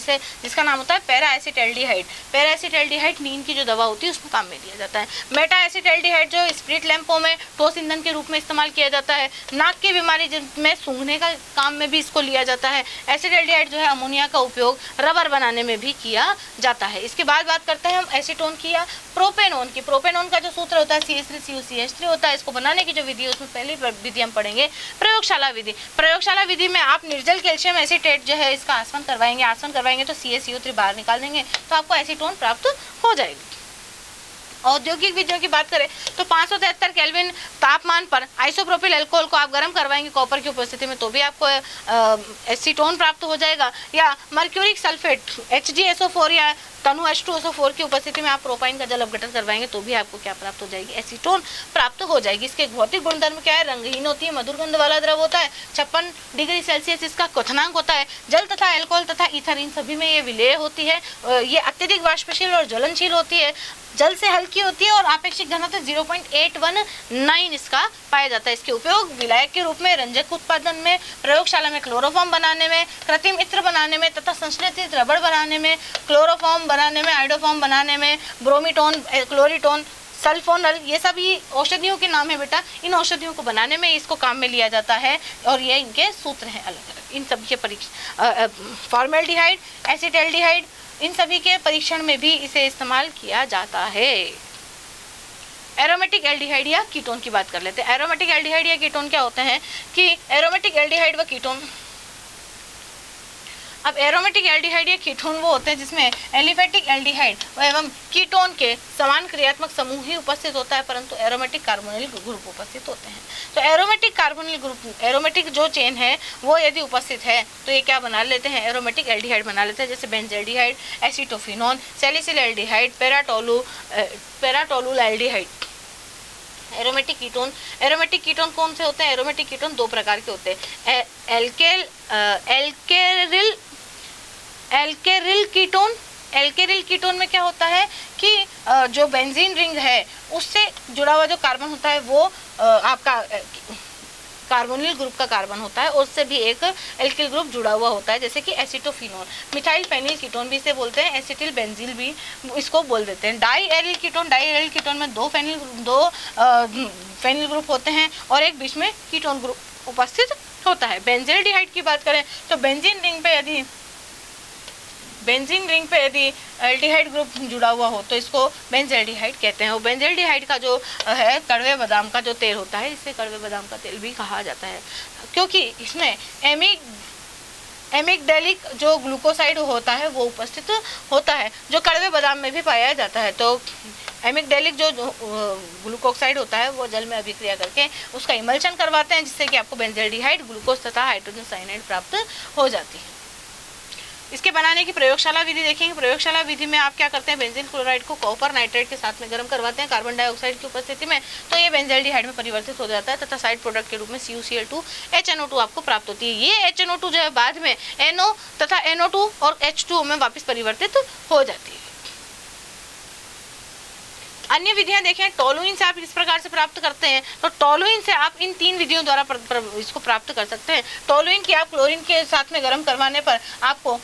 जिसका नाम होता है पैरा एसिटाल्डिहाइड। पैरा एसिटाल्डिहाइड नींद की जो दवा होती है उसमें काम में लिया जाता है। मेटा एसिटाल्डिहाइड जो स्प्रिट लैंपों में ठोस ईंधन के रूप में इस्तेमाल किया जाता है। नाक की बीमारी में सूंघने का काम में भी इसको लिया जाता है। एसिटाल्डिहाइड जो है अमोनिया का उपयोग रबर बनाने में भी किया जाता है। इसके बाद बात करते हैं हम एसीटोन की या प्रोपेनोन की। प्रोपेनोन का जो सूत्र होता है CH3COCH3 होता है। इसको बनाने की जो विधि है उसमें पहली विधि हम पढ़ेंगे प्रयोगशाला विधि। प्रयोगशाला विधि में आप निर्जल कैल्शियम एसीटेट जो है इसका आसवन करवाएंगे तो CaCO3 बाहर निकाल देंगे तो आपको एसीटोन प्राप्त हो जाएगी। औद्योगिक विधियों की बात करें तो 573 केल्विन तापमान पर आइसोप्रोपिल अल्कोहल को आप गर्म करवाएंगे कॉपर की उपस्थिति में तो भी आपको एसीटोन प्राप्त हो जाएगा। या मर्क्यूरिक सल्फेट HgSO4 या तनु H2SO4 की उपस्थिति में आप प्रोपाइन का जल अपघटन करवाएंगे तो भी आपको क्या प्राप्त हो जाएगी, एसीटोन प्राप्त हो जाएगी। इसके भौतिक गुणधर्म क्या है, रंगहीन होती है, मधुर गंध वाला द्रव होता है, 56 डिग्री सेल्सियस इसका क्वथनांक होता है। जल तथा अल्कोहल तथा ईथर इन सभी में ये विलेय होती है। ये अत्यधिक वाष्पशील और ज्वलनशील होती है, जल से हल्की होती है और आपेक्षिक घनत्व 0.819 इसका पाया जाता है। इसके उपयोग विलायक के रूप में, रंजक उत्पादन में, प्रयोगशाला में क्लोरोफॉर्म बनाने में, कृत्रिम इत्र बनाने में तथा संश्लेषित रबड़ बनाने में, क्लोरोफॉर्म बनाने में, आइडोफॉर्म बनाने में, ब्रोमीटोन, क्लोरीटोन सल्फोनल, ये सभी औषधियों के नाम है बेटा। इन औषधियों को बनाने में इसको काम में लिया जाता है और ये इनके सूत्र हैं अलग अलग। इन सभी के परीक्षण, फॉर्मेल्डिहाइड, एसिटाल्डिहाइड, इन सभी के परीक्षण में भी इसे इस्तेमाल किया जाता है। एरोमेटिक एल्डिहाइड या कीटोन की बात कर लेते हैं। एरोमेटिक एल्डिहाइड या कीटोन क्या होते हैं कि एरोमेटिक एल्डिहाइड व कीटोन, अब एरोमेटिक एल्डिहाइड या कीटोन वो होते हैं जिसमें एलिफेटिक एल्डिहाइड एवं कीटोन के समान क्रियात्मक समूह ही उपस्थित होता है, परंतु एरोमेटिक कार्बोनिल ग्रुप उपस्थित होते हैं। तो एरोमेटिक कार्बोनिल ग्रुप, एरोमेटिक जो चेन है वो यदि उपस्थित है तो ये क्या बना लेते हैं, एरोमेटिक एल्डिहाइड बना लेते हैं, जैसे benzaldehyde, acetophenone, salicyl aldehyde, paratolyl aldehyde. Aromatic ketone कौन से होते हैं? एरोमेटिक कीटोन दो प्रकार के होते हैं, एल्केरिल कीटोन। एल्केरिल कीटोन में क्या होता है कि जो बेंजीन रिंग है उससे जुड़ा हुआ जो कार्बन होता है वो आपका कार्बोनिल ग्रुप का कार्बन होता है, उससे भी एक एल्किल ग्रुप जुड़ा हुआ होता है, जैसे कि एसीटोफिनोल। मिथाइल फेनिल कीटोन भी इसे बोलते हैं, एसिटिल बेंजील भी इसको बोल देते हैं। डाई एरिल कीटोन में दो फेनिल ग्रुप होते हैं और एक बीच में कीटोन ग्रुप उपस्थित होता है। बेंजल्डिहाइड की बात करें तो बेंजीन रिंग पे यदि एल्डिहाइड ग्रुप जुड़ा हुआ हो तो इसको बेंजल्डिहाइड कहते हैं। और बेंजल्डिहाइड का जो है कड़वे बादाम का जो तेल होता है, इसे कड़वे बादाम का तेल भी कहा जाता है, क्योंकि इसमें एमिगडेलिक जो ग्लूकोसाइड होता है वो उपस्थित होता है, जो कड़वे बादाम में भी पाया जाता है। तो एमिगडेलिक जो ग्लूकोसाइड होता है वो जल में अभिक्रिया करके उसका इमल्शन करवाते हैं, जिससे कि आपको बेंजल्डिहाइड, ग्लूकोज तथा हाइड्रोजन साइनाइड प्राप्त हो जाती है। इसके बनाने की प्रयोगशाला विधि देखेंगे। प्रयोगशाला विधि में आप क्या करते हैं, बेंजीन क्लोराइड को कॉपर नाइट्रेट के साथ में गर्म करवाते हैं कार्बन डाइऑक्साइड की उपस्थिति में, तो ये बेंजल्डिहाइड में परिवर्तित हो जाता है तथा साइड प्रोडक्ट के रूप में CuCl2 HNO2 आपको प्राप्त होती है। ये HNO2 जो है बाद में NO तथा NO2 और H2O में वापस परिवर्तित हो जाती है। अन्य विधियां देखें, टोलुइन से आप इस प्रकार से प्राप्त करते हैं, तो टोलुइन से आप इन तीन विधियों द्वारा इसको प्राप्त कर सकते हैं। टोलुइन की आप क्लोरीन के साथ में गर्म करवाने पर आपको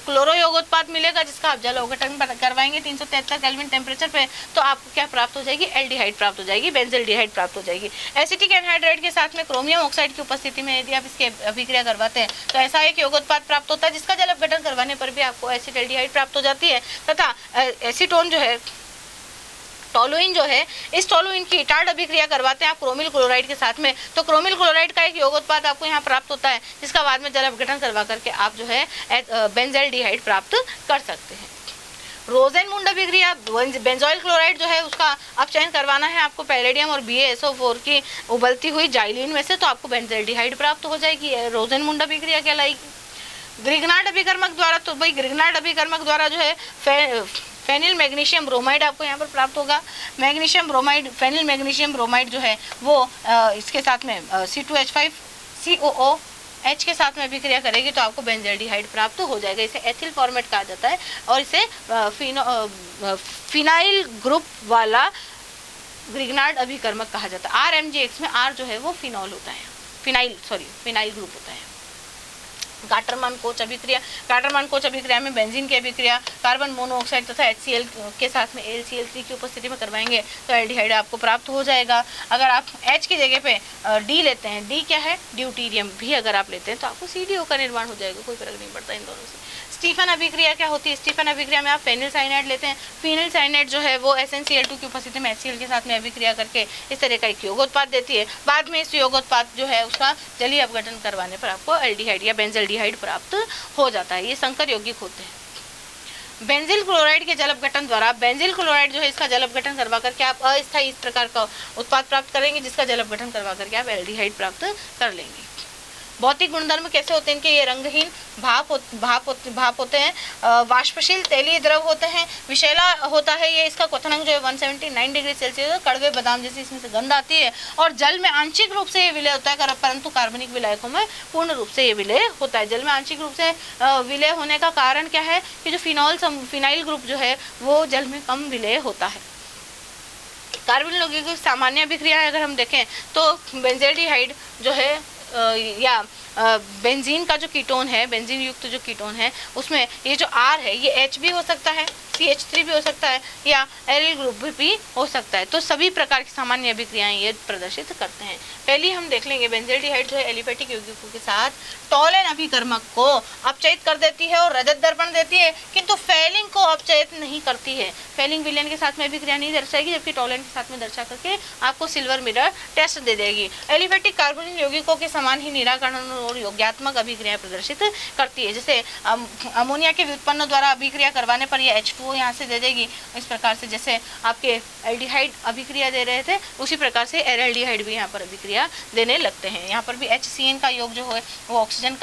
क्लोरो योगोत्पाद मिलेगा, जिसका आप जल अवघटन करवाएंगे 373 केल्विन टेम्परेचर पे, तो आपको क्या प्राप्त हो जाएगी, एल्डिहाइड प्राप्त हो जाएगी, बेंजल्डिहाइड प्राप्त हो जाएगी। एसिटिक एनहाइड्राइड के साथ में क्रोमियम ऑक्साइड की उपस्थिति में यदि आप इसके अभिक्रिया करवाते हैं तो ऐसा एक योगोत्पाद प्राप्त होता है, जिसका जल अपघटन करवाने पर भी आपको एसिटाल्डिहाइड प्राप्त हो जाती है। तथा एसीटोन जो है, टोलुइन जो है, इस टोलुइन की इटार्ड अभिक्रिया करवाते हैं आप क्रोमिल क्लोराइड के साथ में, तो क्रोमिल क्लोराइड का एक योगोत्पाद आपको यहाँ प्राप्त होता है, जिसका बाद में जल अपघटन करवा करके आप जो है बेंजल्डिहाइड प्राप्त कर सकते हैं। रोजेनमुंड अभिक्रिया, बेंजोइल क्लोराइड जो है उसका आप चयन करवाना है आपको पैलेडियम और BaSO4 की उबलती हुई जाइलिन में से, तो आपको बेंजल्डिहाइड प्राप्त हो जाएगी, रोजेनमुंड अभिक्रिया कहलाएगी। ग्रिग्नार्ड अभिकर्मक द्वारा, तो भाई ग्रिग्नार्ड अभिकर्मक द्वारा जो है फेनिल मैग्नीशियम ब्रोमाइड आपको यहाँ पर प्राप्त होगा। Magnesium bromide, phenyl magnesium bromide जो है वो इसके साथ में C2H5COOH के साथ में अभिक्रिया करेगी तो आपको बेंजल्डिहाइड प्राप्त हो जाएगा। इसे एथिल फॉर्मेट कहा जाता है और इसे फिनाइल ग्रुप वाला ग्रिग्नार्ड अभिकर्मक कहा जाता है। RMGX में R जो है वो फिनॉल होता है, फिनाइल ग्रुप होता है। गाटरमान कोच अभिक्रिया में बेंजीन की अभिक्रिया कार्बन मोनोऑक्साइड तथा HCl के साथ में AlCl3 की उपस्थिति में करवाएंगे तो एल्डिहाइड आपको प्राप्त हो जाएगा। अगर आप H की जगह पे D लेते हैं, D क्या है, ड्यूटीरियम भी अगर आप लेते हैं तो आपको CDO का निर्माण हो जाएगा, कोई फर्क नहीं पड़ता इन दोनों से। स्टीफन अभिक्रिया क्या होती है, स्टीफन अभिक्रिया में आप फेनिल साइनाइड लेते हैं, फेनिल साइनाइड जो है वो SnCl2 की उपस्थिति में HCl के साथ में अभिक्रिया करके इस तरह का एक योगोत्पाद देती है। बाद में इस योगोत्पाद जो है उसका जलीय अपघटन करवाने पर आपको एल्डिहाइड या बेंजल्डिहाइड प्राप्त हो जाता है। ये संकर यौगिक होते हैं। बेंजिल क्लोराइड के जल अपघटन द्वारा, बेंजिल क्लोराइड जो है इसका जल अपघटन करवा करके आप अस्थायी इस प्रकार का उत्पाद प्राप्त करेंगे, जिसका जल अपघटन करवा करके आप एल्डिहाइड प्राप्त कर लेंगे। भौतिक गुणधर्म कैसे होते हैं इनके, ये रंगहीन भाप होते हैं, वाष्पशील तेलीय द्रव होते हैं, विषैला होता है ये, इसका क्वथनांक जो है 179 डिग्री सेल्सियस, कड़वे बादाम जैसी इसमें से गंध आती है, और जल में आंशिक रूप से ये विलय होता है, परंतु कार्बनिक विलायकों में पूर्ण रूप से ये विलय होता है। जल में आंशिक रूप से विलय होने का कारण क्या है कि जो फिनाइल ग्रुप जो है वो जल में कम विलय होता है। कार्बनिक यौगिकों की सामान्य अभिक्रिया अगर हम देखें तो बेंजल्डिहाइड जो है या बेंजीन का जो कीटोन है, बेंजीन युक्त जो कीटोन है, उसमें ये जो R है ये H भी हो सकता है, CH3 भी हो सकता है, या एरिल ग्रुप भी हो सकता है। तो सभी प्रकार की सामान्य अभिक्रियाएं ये प्रदर्शित करते हैं। पहली हम देख लेंगे, बेंजील्डिहाइड जो है एलिफेटिक यौगिकों के साथ टॉलेन अभिकर्मक को अपचयित कर देती है और रजत दर्पण देती है, किंतु फेलिंग को अपचयित नहीं करती है। फेलिंग विलयन के साथ में अभिक्रिया नहीं दर्शाएगी, जबकि टॉलेन के साथ में दर्शा करके आपको सिल्वर मिरर टेस्ट दे देगी। एलिफेटिक कार्बोनिल यौगिकों के समान ही निराकरण और योग्यात्मक अभिक्रिया प्रदर्शित करती है। जैसे अमोनिया के व्युत्पन्न द्वारा अभिक्रिया करवाने पर यह H2O यहाँ से दे देगी। इस प्रकार से जैसे आपके एल्डिहाइड अभिक्रिया दे रहे थे, उसी प्रकार से एल्डिहाइड भी यहाँ पर अभिक्रिया देने लगते हैं। यहाँ पर भी HCN का योग जो है वो ऑक्सीजन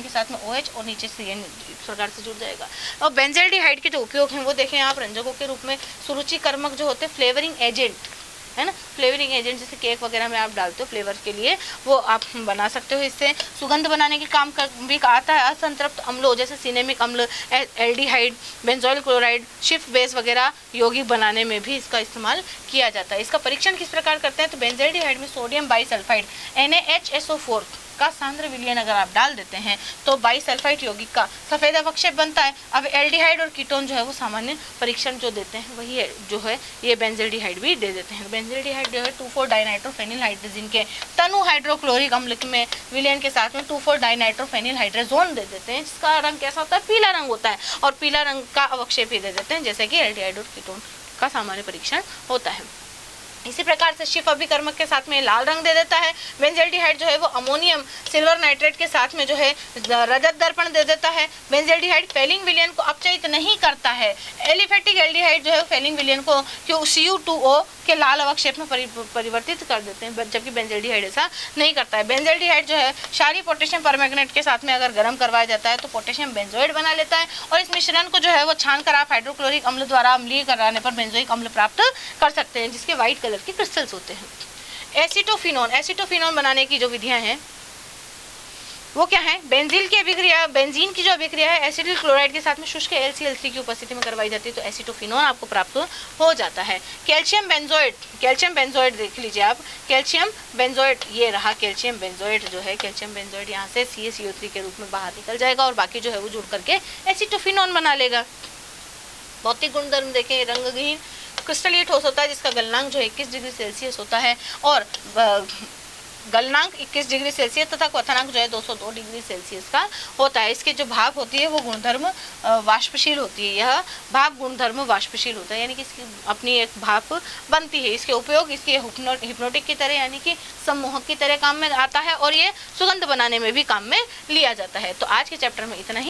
के साथ में OH और नीचे CN इस प्रकार से जुड़ जाएगा। और बेंजील्डिहाइड के जो उपयोग हैं वो देखें आप, रंजकों के रूप में सुरुचि कर्मक जो होते हैं, फ्लेवरिंग एजेंट है ना, फ्लेवरिंग एजेंट जैसे केक वगैरह में आप डालते हो फ्लेवर के लिए, वो आप बना सकते हो। इससे सुगंध बनाने के काम भी आता है। असंतृप्त अम्लों जैसे सिनेमिक अम्ल, aldehyde, benzoyl chloride, shift base वगैरह यौगिक बनाने में भी इसका इस्तेमाल किया जाता है। इसका परीक्षण किस प्रकार करते हैं, तो बेंजील्डिहाइड में सोडियम बाइसल्फाइड NaHSO4 का सांद्र विलयन अगर आप डाल देते हैं तो बाइसल्फाइड यौगिक का सफेद अवक्षेप बनता है। अब एल्डिहाइड और कीटोन जो है वो सामान्य परीक्षण जो देते हैं वही है जो है ये बेंजील्डिहाइड भी दे देते हैं। बेंजील्डिहाइड जो है 2,4-डाइनाइट्रोफेनिलहाइड्रोजिन के तनु हाइड्रोक्लोरिक अम्ल में विलयन के साथ में 2,4-डाइनाइट्रोफेनिलहाइड्रोजोन दे देते हैं, जिसका रंग कैसा होता है, पीला रंग होता है, और पीला रंग का अवक्षेप ही दे देते हैं, जैसे कि एल्डिहाइड और कीटोन का सामान्य परीक्षण होता है। इसी प्रकार से शिफ अभिकर्मक के साथ में लाल रंग दे देता है। बेंजील्डिहाइड जो है वो अमोनियम सिल्वर नाइट्रेट के साथ में जो है रजत दर्पण दे देता है। बेंजील्डिहाइड फेलिंग विलयन को अपचयित नहीं करता है। एलिफेटिक एल्डिहाइड जो है फेलिंग विलयन को Cu2O के लाल अवक्षेप में परिवर्तित कर देते हैं, जबकि बेंजील्डिहाइड ऐसा नहीं करता है। बेंजील्डिहाइड जो है क्षारीय पोटेशियम परमैंगनेट के साथ में अगर गर्म करवाया जाता है तो पोटेशियम बेंजोइड बना लेता है, और इस मिश्रण को जो है वो छान कर आप हाइड्रोक्लोरिक अम्ल द्वारा अम्लीय कराने पर बेंजोइक अम्ल प्राप्त कर सकते हैं, जिसके व्हाइट कलर के क्रिस्टल्स होते हैं। एसीटोफिनोन बनाने की जो विधियां हैं वो क्या है, बेंजीन की जो अभिक्रिया है एसिटिल क्लोराइड के साथ में शुष्क LCl3 की उपस्थिति में करवाई जाती है, तो एसीटोफिनोन आपको प्राप्त हो जाता है। कैल्शियम बेंजोइड देख लीजिए आप, कैल्शियम बेंजोइड ये रहा, कैल्शियम बेंजोइड जो है, कैल्शियम बेंजोइड यहाँ से CaCO3 के रूप में बाहर निकल जाएगा और बाकी जो है वो जुड़ करके एसीटोफिनोन बना लेगा। भौतिक गुणधर्म देखें, रंगहीन क्रिस्टलीय ठोस होता है जिसका गलनांक जो 21 डिग्री सेल्सियस होता है, और गलनांक 21 डिग्री सेल्सियस तथा क्वथनांक जो है 202 डिग्री सेल्सियस का होता है। इसके जो भाप होती है वो गुणधर्म वाष्पशील होती है। यह भाप गुणधर्म वाष्पशील होता है, यानी कि इसकी अपनी एक भाप बनती है। इसके उपयोग इसके हिप्नोटिक की तरह यानी कि सम्मोहक की तरह काम में आता है, और ये सुगंध बनाने में भी काम में लिया जाता है। तो आज के चैप्टर में इतना ही।